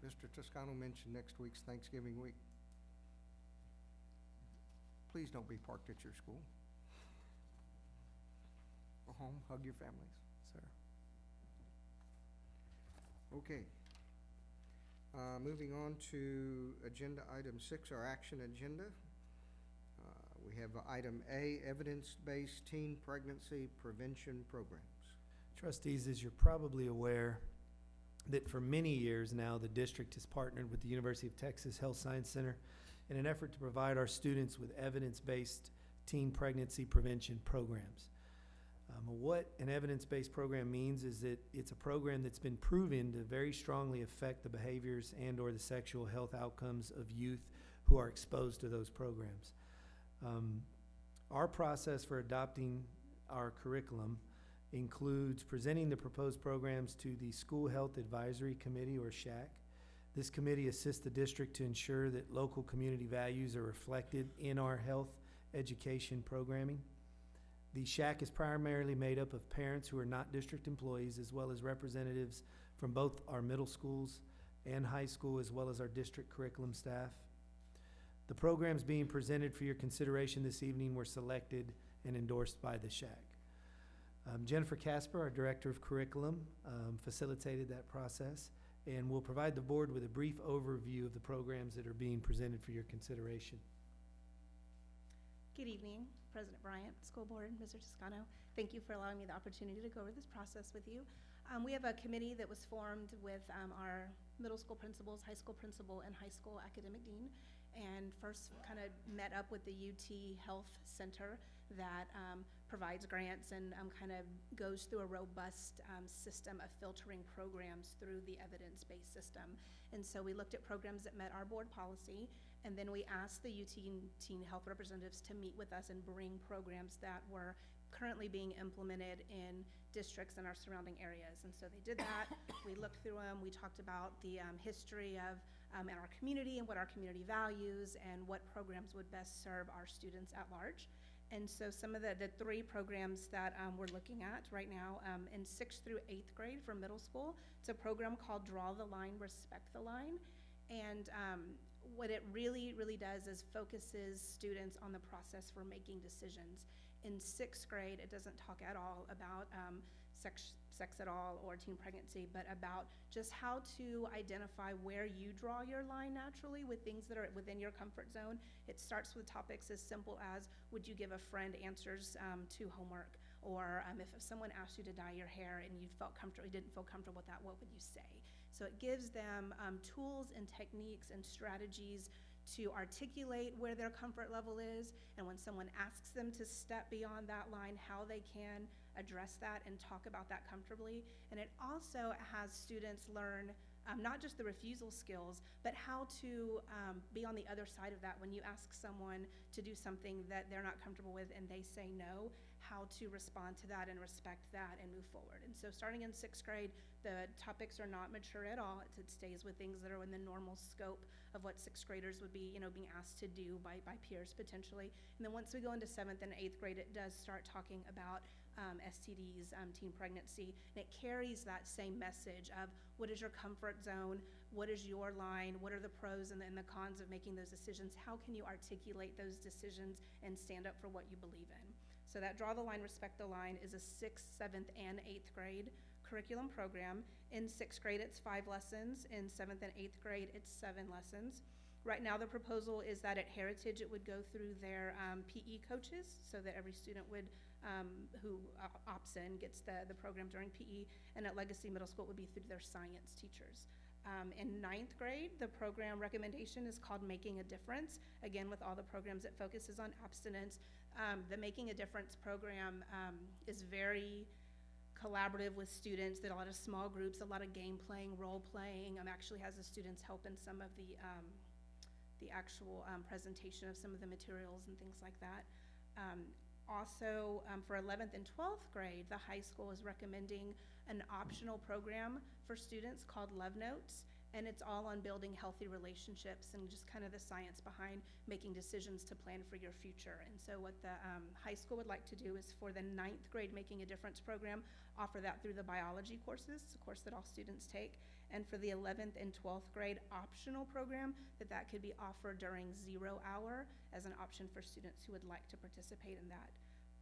Mr. Toscano mentioned next week's Thanksgiving week. Please don't be parked at your school. Go home, hug your families. Sir. Okay. Moving on to agenda item 6, our action agenda. We have item A, evidence-based teen pregnancy prevention programs. Trustees, as you're probably aware, that for many years now, the district has partnered with the University of Texas Health Science Center in an effort to provide our students with evidence-based teen pregnancy prevention programs. What an evidence-based program means is that it's a program that's been proven to very strongly affect the behaviors and or the sexual health outcomes of youth who are exposed to those programs. Our process for adopting our curriculum includes presenting the proposed programs to the School Health Advisory Committee, or SHAC. This committee assists the district to ensure that local community values are reflected in our health education programming. The SHAC is primarily made up of parents who are not district employees, as well as representatives from both our middle schools and high school, as well as our district curriculum staff. The programs being presented for your consideration this evening were selected and endorsed by the SHAC. Jennifer Casper, our Director of Curriculum, facilitated that process and will provide the board with a brief overview of the programs that are being presented for your consideration. Good evening, President Bryant, School Board, Mr. Toscano. Thank you for allowing me the opportunity to go over this process with you. We have a committee that was formed with our middle school principals, high school principal, and high school academic dean, and first kind of met up with the UT Health Center that provides grants and kind of goes through a robust system of filtering programs through the evidence-based system. And so we looked at programs that met our board policy, and then we asked the UT teen health representatives to meet with us and bring programs that were currently being implemented in districts in our surrounding areas. And so they did that. We looked through them. We talked about the history of in our community and what our community values and what programs would best serve our students at large. And so some of the 3 programs that we're looking at right now in 6th through 8th grade for middle school, it's a program called Draw the Line, Respect the Line. And what it really, really does is focuses students on the process for making decisions. In 6th grade, it doesn't talk at all about sex at all or teen pregnancy, but about just how to identify where you draw your line naturally with things that are within your comfort zone. It starts with topics as simple as, would you give a friend answers to homework? Or if someone asked you to dye your hair and you didn't feel comfortable with that, what would you say? So it gives them tools and techniques and strategies to articulate where their comfort level is, and when someone asks them to step beyond that line, how they can address that and talk about that comfortably. And it also has students learn not just the refusal skills, but how to be on the other side of that when you ask someone to do something that they're not comfortable with and they say no, how to respond to that and respect that and move forward. And so starting in 6th grade, the topics are not mature at all. It stays with things that are in the normal scope of what 6th graders would be, being asked to do by peers potentially. And then once we go into 7th and 8th grade, it does start talking about STDs, teen pregnancy, and it carries that same message of what is your comfort zone, what is your line, what are the pros and the cons of making those decisions, how can you articulate those decisions and stand up for what you believe in. So that Draw the Line, Respect the Line is a 6th, 7th, and 8th grade curriculum program. In 6th grade, it's 5 lessons. In 7th and 8th grade, it's 7 lessons. Right now, the proposal is that at Heritage, it would go through their PE coaches, so that every student would, who opts in, gets the program during PE, and at Legacy Middle School, it would be through their science teachers. In 9th grade, the program recommendation is called Making a Difference. Again, with all the programs, it focuses on abstinence. The Making a Difference program is very collaborative with students, that a lot of small groups, a lot of game playing, role playing, actually has the students help in some of the actual presentation of some of the materials and things like that. Also, for 11th and 12th grade, the high school is recommending an optional program for students called Love Notes, and it's all on building healthy relationships and just kind of the science behind making decisions to plan for your future. And so what the high school would like to do is, for the 9th grade Making a Difference program, offer that through the biology courses, a course that all students take. And for the 11th and 12th grade optional program, that could be offered during 0 hour as an option for students who would like to participate in that.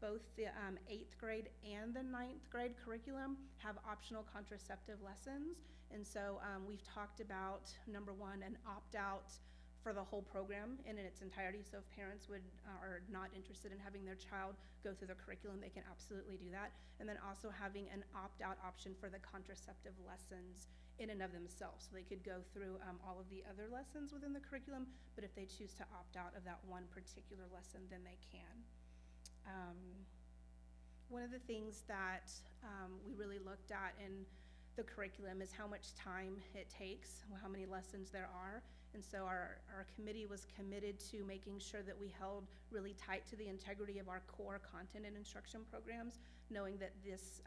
Both the 8th grade and the 9th grade curriculum have optional contraceptive lessons. And so we've talked about, number one, an opt-out for the whole program in its entirety. So if parents are not interested in having their child go through the curriculum, they can absolutely do that. And then also having an opt-out option for the contraceptive lessons in and of themselves. So they could go through all of the other lessons within the curriculum, but if they choose to opt out of that one particular lesson, then they can. One of the things that we really looked at in the curriculum is how much time it takes, how many lessons there are. And so our committee was committed to making sure that we held really tight to the integrity of our core content and instruction programs, knowing that these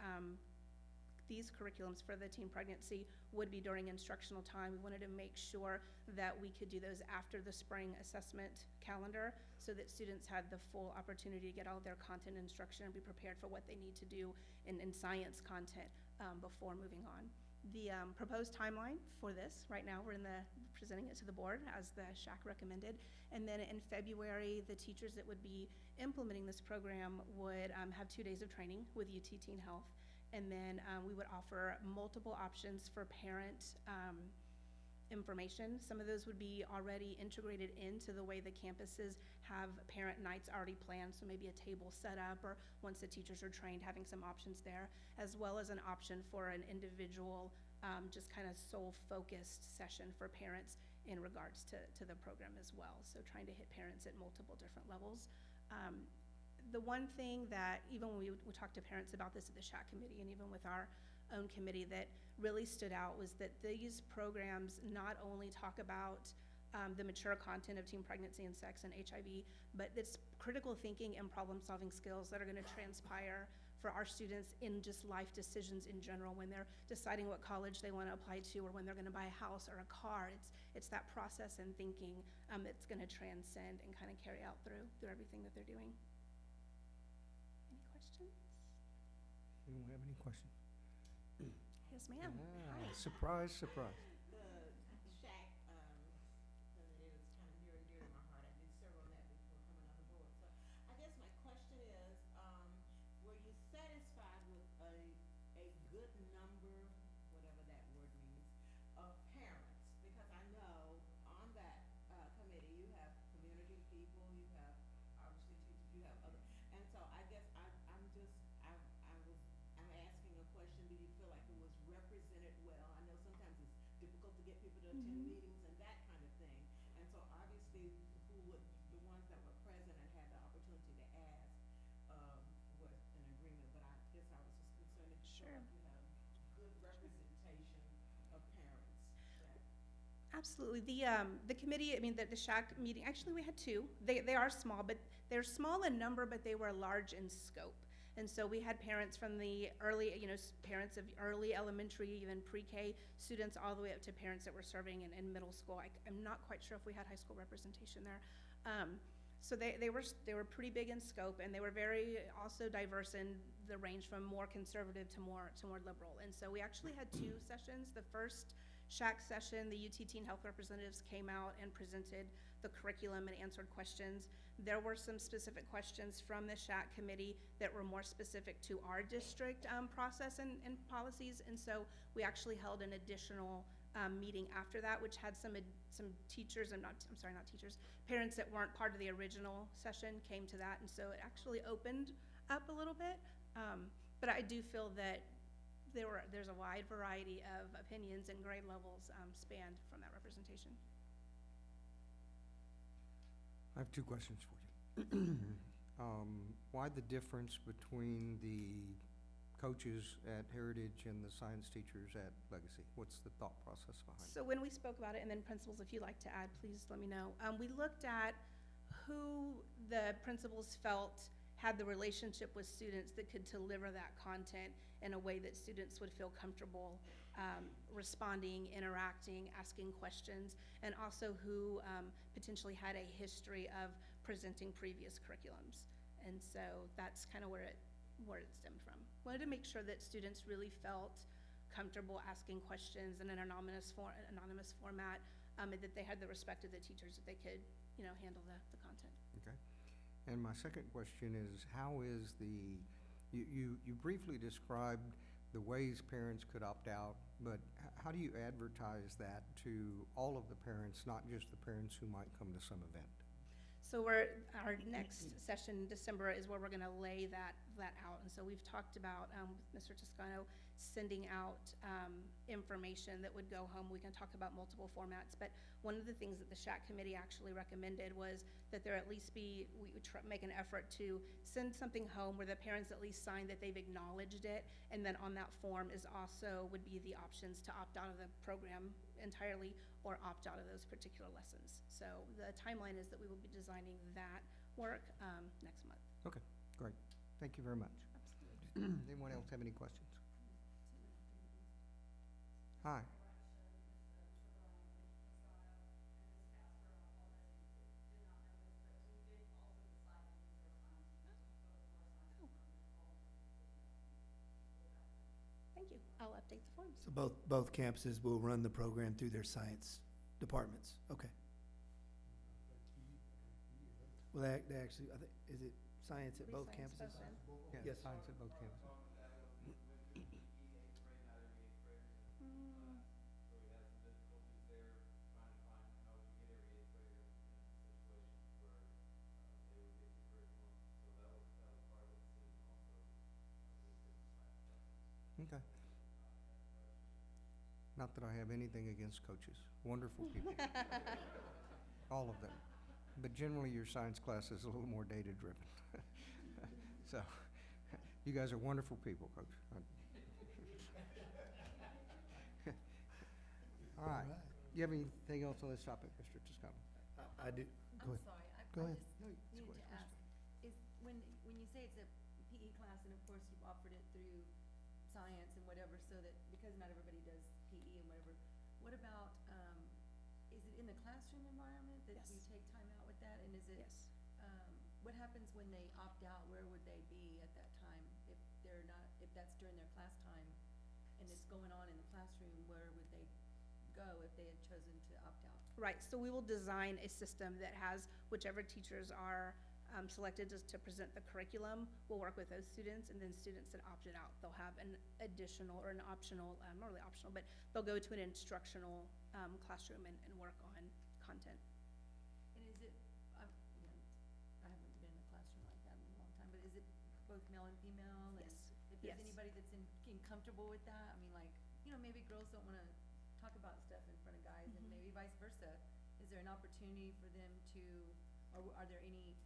curriculums for the teen pregnancy would be during instructional time. We wanted to make sure that we could do those after the spring assessment calendar, so that students had the full opportunity to get all of their content instruction and be prepared for what they need to do in science content before moving on. The proposed timeline for this, right now, we're presenting it to the board as the SHAC recommended. And then in February, the teachers that would be implementing this program would have 2 days of training with UT Teen Health. And then we would offer multiple options for parent information. Some of those would be already integrated into the way the campuses have parent nights already planned, so maybe a table set up, or once the teachers are trained, having some options there, as well as an option for an individual, just kind of sole-focused session for parents in regards to the program as well. So trying to hit parents at multiple different levels. The one thing that, even when we talked to parents about this at the SHAC committee, and even with our own committee, that really stood out was that these programs not only talk about the mature content of teen pregnancy and sex and HIV, but it's critical thinking and problem-solving skills that are going to transpire for our students in just life decisions in general, when they're deciding what college they want to apply to, or when they're going to buy a house or a car. It's that process and thinking that's going to transcend and kind of carry out through everything that they're doing. Anyone have any questions? Yes, ma'am. Ah, surprise, surprise. The SHAC, it is kind of near and dear to my heart. I did serve on that before coming on the board. So I guess my question is, were you satisfied with a good number, whatever that word means, of parents? Because I know on that committee, you have community people, you have obviously teachers, you have other, and so I guess I'm asking a question, do you feel like it was represented well? I know sometimes it's difficult to get people to attend meetings and that kind of thing. And so obviously the ones that were present and had the opportunity to ask was in agreement, but I guess I was just concerned that you feel like you have good representation of parents. Absolutely. The committee, the SHAC meeting, actually we had 2. They are small, but they're small in number, but they were large in scope. And so we had parents from the early, parents of early elementary, even pre-K students, all the way up to parents that were serving in middle school. I'm not quite sure if we had high school representation there. So they were pretty big in scope, and they were very also diverse in the range from more conservative to more liberal. And so we actually had 2 sessions. The first SHAC session, the UT Teen Health representatives came out and presented the curriculum and answered questions. There were some specific questions from the SHAC committee that were more specific to our district process and policies, and so we actually held an additional meeting after that, which had some teachers, not teachers, parents that weren't part of the original session came to that, and so it actually opened up a little bit. But I do feel that there's a wide variety of opinions and grade levels spanned from that representation. I have 2 questions for you. Why the difference between the coaches at Heritage and the science teachers at Legacy? What's the thought process behind it? So when we spoke about it, and then principals, if you'd like to add, please let me know. We looked at who the principals felt had the relationship with students that could deliver that content in a way that students would feel comfortable responding, interacting, asking questions, and also who potentially had a history of presenting previous curriculums. And so that's kind of where it stemmed from. Wanted to make sure that students really felt comfortable asking questions in an anonymous format, and that they had the respect of the teachers, that they could, handle the content. Okay. And my second question is, how is you briefly described the ways parents could opt out, but how do you advertise that to all of the parents, not just the parents who might come to some event? So our next session in December is where we're gonna lay that out. And so we've talked about, with Mr. Toscano, sending out information that would go home. We can talk about multiple formats, but one of the things that the SHAC committee actually recommended was that there at least we would make an effort to send something home where the parents at least sign that they've acknowledged it, and then on that form would be the options to opt out of the program entirely or opt out of those particular lessons. So the timeline is that we will be designing that work next month. Okay, great. Thank you very much. Absolutely. Anyone else have any questions? Hi. Thank you. I'll update the forms. So both campuses will run the program through their science departments, okay. Well, they actually, I think, is it science at both Science campuses? both then. Yeah, Yes. science at both campuses. Okay. Not that I have anything against coaches. Wonderful people. All of them. But generally, your science class is a little more data-driven. So, you guys are wonderful people, Coach. All right. You have anything else on this topic, Mr. Toscano? I do, go ahead. Sorry, Go I ahead. just No, it's needed great. to ask, is, when you say it's a PE class, and of course you've offered it through science and whatever, so that, because not everybody does PE and whatever, what about, is it in the classroom environment that you Yes. take time out with that, and is it? Yes. What happens when they opt out, where would they be at that time, if they're not, if that's during their class time, and it's going on in the classroom, where would they go if they had chosen to opt out? Right, so we will design a system that has whichever teachers are selected to present the curriculum. We'll work with those students, and then students that opted out, they'll have an additional or an optional, not really optional, but they'll go to an instructional classroom and work on content. And is it, I haven't been in a classroom like that in a long time, but is it both male and female? And Yes. if there's Yes. anybody that's comfortable with that, I mean, like, maybe girls don't wanna talk about stuff in front of guys, and maybe vice versa. Is there an opportunity for them to, or are there any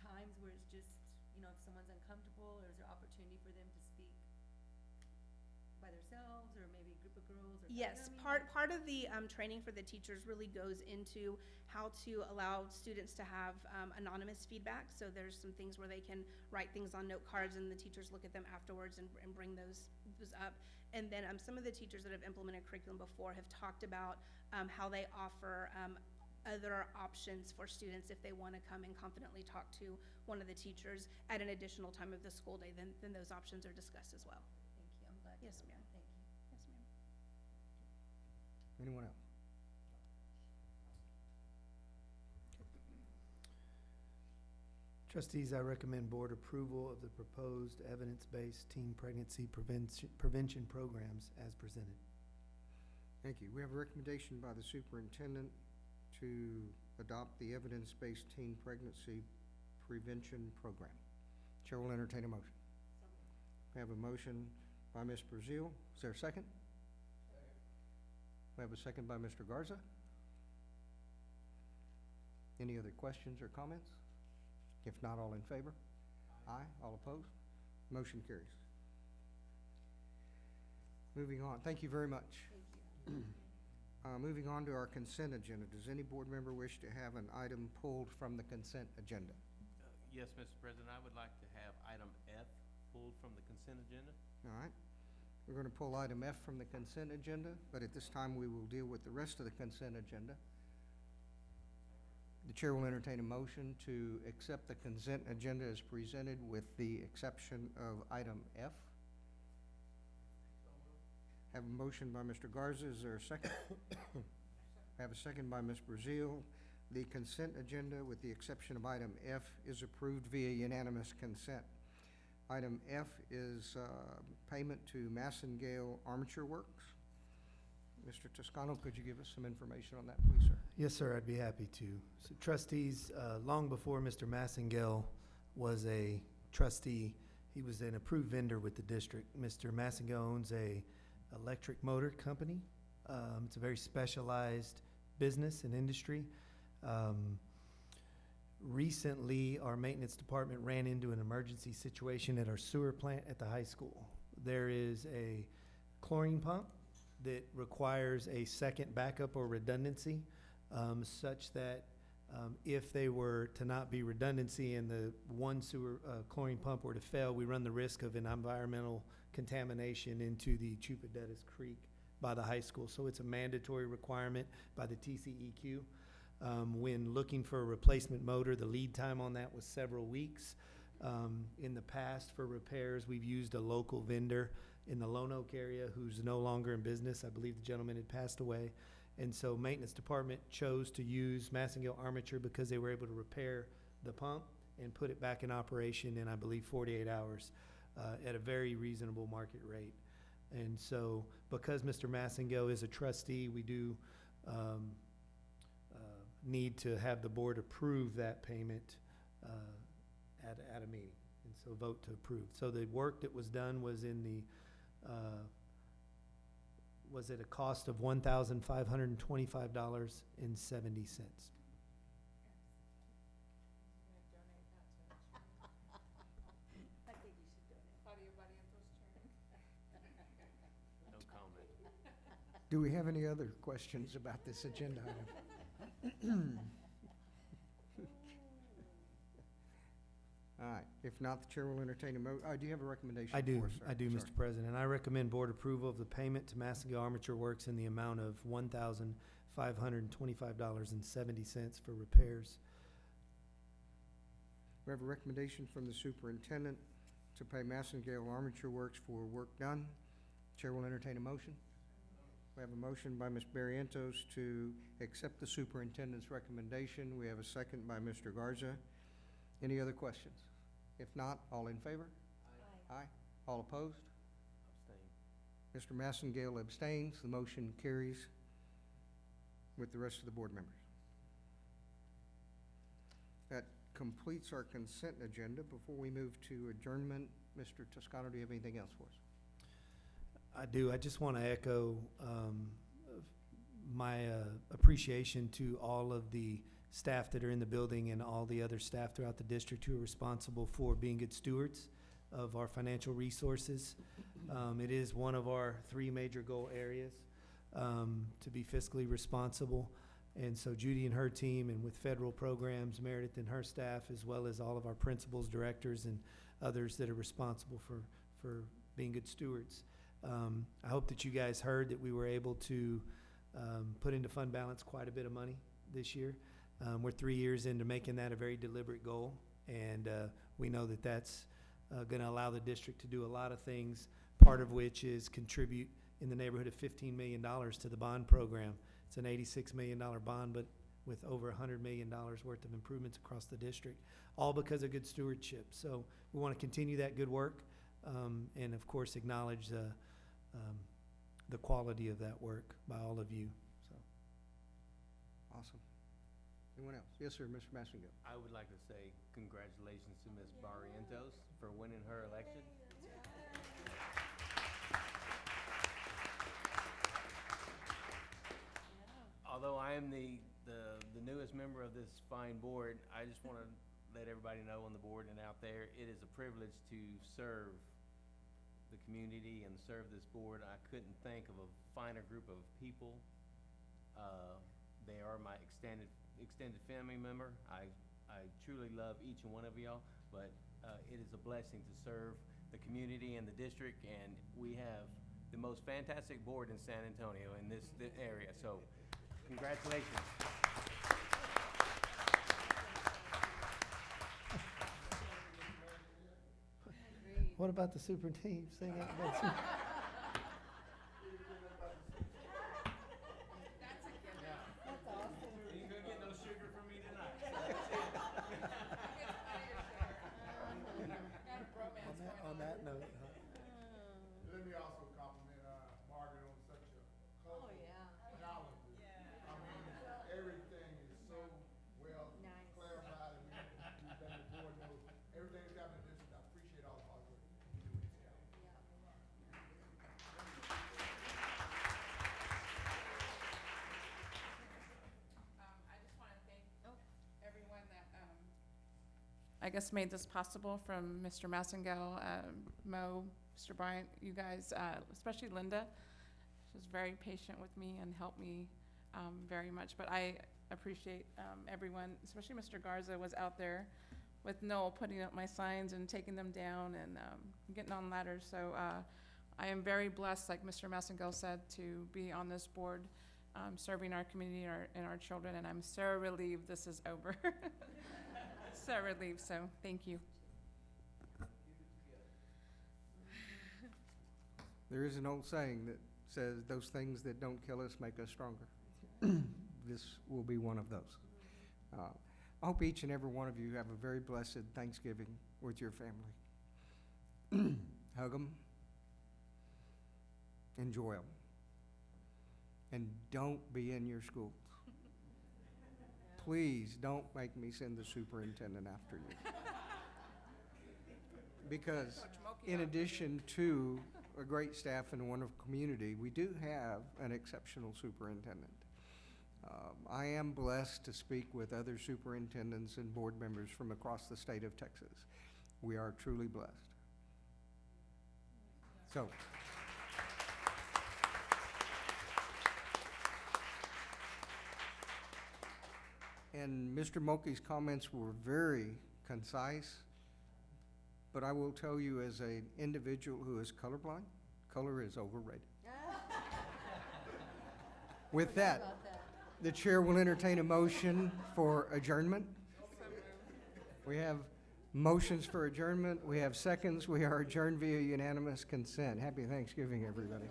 times where it's just, if someone's uncomfortable, or is there opportunity for them to speak by themselves, or maybe a group of girls, or? you know Yes, what I mean? part of the training for the teachers really goes into how to allow students to have anonymous feedback. So there's some things where they can write things on note cards and the teachers look at them afterwards and bring those up. And then some of the teachers that have implemented curriculum before have talked about how they offer other options for students if they want to come and confidently talk to one of the teachers at an additional time of the school day, then those options are discussed as well. Thank you, I'm glad. Yes, ma'am. Thank you. Yes, ma'am. Anyone else? Trustees, I recommend board approval of the proposed evidence-based teen pregnancy prevention programs as presented. Thank you. We have a recommendation by the superintendent to adopt the evidence-based teen pregnancy prevention program. Chair will entertain a motion. We have a motion by Ms. Brazil. Is there a second? We have a second by Mr. Garza. Any other questions or comments? If not, all in favor? Aye. All opposed? Motion carries. Moving on. Thank you very much. Thank you. Moving on to our consent agenda. Does any board member wish to have an item pulled from the consent agenda? Yes, Mr. President, I would like to have item F pulled from the consent agenda. All right. We're going to pull item F from the consent agenda, but at this time, we will deal with the rest of the consent agenda. The chair will entertain a motion to accept the consent agenda as presented with the exception of item F. Have a motion by Mr. Garza. Is there a second? Have a second by Ms. Brazil. The consent agenda, with the exception of item F, is approved via unanimous consent. Item F is payment to Massengale Armature Works. Mr. Toscano, could you give us some information on that, please, sir? Yes, sir, I'd be happy to. So trustees, long before Mr. Massengale was a trustee, he was an approved vendor with the district. Mr. Massengale owns a electric motor company. It's a very specialized business and industry. Recently, our maintenance department ran into an emergency situation at our sewer plant at the high school. There is a chlorine pump that requires a second backup or redundancy, such that if they were to not be redundancy and the one sewer chlorine pump were to fail, we run the risk of an environmental contamination into the Chupadetas Creek by the high school. So it's a mandatory requirement by the TCEQ. When looking for a replacement motor, the lead time on that was several weeks. In the past, for repairs, we've used a local vendor in the Lone Oak area who's no longer in business. I believe the gentleman had passed away. And so maintenance department chose to use Massengale Armature because they were able to repair the pump and put it back in operation in, I believe, 48 hours at a very reasonable market rate. And so because Mr. Massengale is a trustee, we do need to have the board approve that payment at a meeting. And so vote to approve. So the work that was done was in the was at a cost of $1,525.70. I think you should donate. No comment. Do we have any other questions about this agenda item? All right, if not, the chair will entertain a do you have a recommendation? I do, for us, sir? I do, Sorry. Mr. President. I recommend board approval of the payment to Massengale Armature Works in the amount of $1,525.70 for repairs. We have a recommendation from the superintendent to pay Massengale Armature Works for work done. Chair will entertain a motion. We have a motion by Ms. Barrientos to accept the superintendent's recommendation. We have a second by Mr. Garza. Any other questions? If not, all in favor? Aye. Aye. All opposed? Abstain. Mr. Massengale abstains. The motion carries with the rest of the board members. That completes our consent agenda. Before we move to adjournment, Mr. Toscano, do you have anything else for us? I do. I just want to echo my appreciation to all of the staff that are in the building and all the other staff throughout the district who are responsible for being good stewards of our financial resources. It is one of our 3 major goal areas, to be fiscally responsible. And so Judy and her team, and with federal programs, Meredith and her staff, as well as all of our principals, directors, and others that are responsible for being good stewards. I hope that you guys heard that we were able to put into fund balance quite a bit of money this year. We're 3 years into making that a very deliberate goal, and we know that that's going to allow the district to do a lot of things, part of which is contribute in the neighborhood of $15 million to the bond program. It's an $86 million bond, but with over $100 million worth of improvements across the district, all because of good stewardship. So we want to continue that good work, and of course acknowledge the quality of that work by all of you. So. Awesome. Anyone else? Yes, sir, Mr. Massingill. I would like to say congratulations to Ms. Barrientos for winning her election. Although I am the newest member of this fine board, I just want to let everybody know on the board and out there, it is a privilege to serve the community and serve this board. I couldn't think of a finer group of people. They are my extended family member. I truly love each and one of y'all, but it is a blessing to serve the community and the district, and we have the most fantastic board in San Antonio in this area, so congratulations. What about the superintendent? Sing out about super- You ain't gonna get no sugar from me tonight. on that note, Let me also compliment Margaret on such a colorful calendar. I mean, everything is so well clarified, and we've done the board knows everything that's happening in the district. I appreciate all the hard work you do with this calendar. I just want to thank everyone that, I guess made this possible, from Mr. Massingill, Mo, Mr. Bryant, you guys, especially Linda. She was very patient with me and helped me very much. But I appreciate everyone, especially Mr. Garza was out there with Noel putting up my signs and taking them down and getting on ladders. So I am very blessed, like Mr. Massingill said, to be on this board, serving our community and our children. And I'm so relieved this is over. So relieved, so thank you. There is an old saying that says, those things that don't kill us make us stronger. This will be one of those. I hope each and every one of you have a very blessed Thanksgiving with your family. Hug them. Enjoy them. And don't be in your schools. Please don't make me send the superintendent after you. Because in addition to a great staff and a wonderful community, we do have an exceptional superintendent. I am blessed to speak with other superintendents and board members from across the state of Texas. We are truly blessed. So. And Mr. Mulkey's comments were very concise, but I will tell you, as an individual who is colorblind, color is overrated. With that, the chair will entertain a motion for adjournment. We have motions for adjournment. We have seconds. We are adjourned via unanimous consent. Happy Thanksgiving, everybody.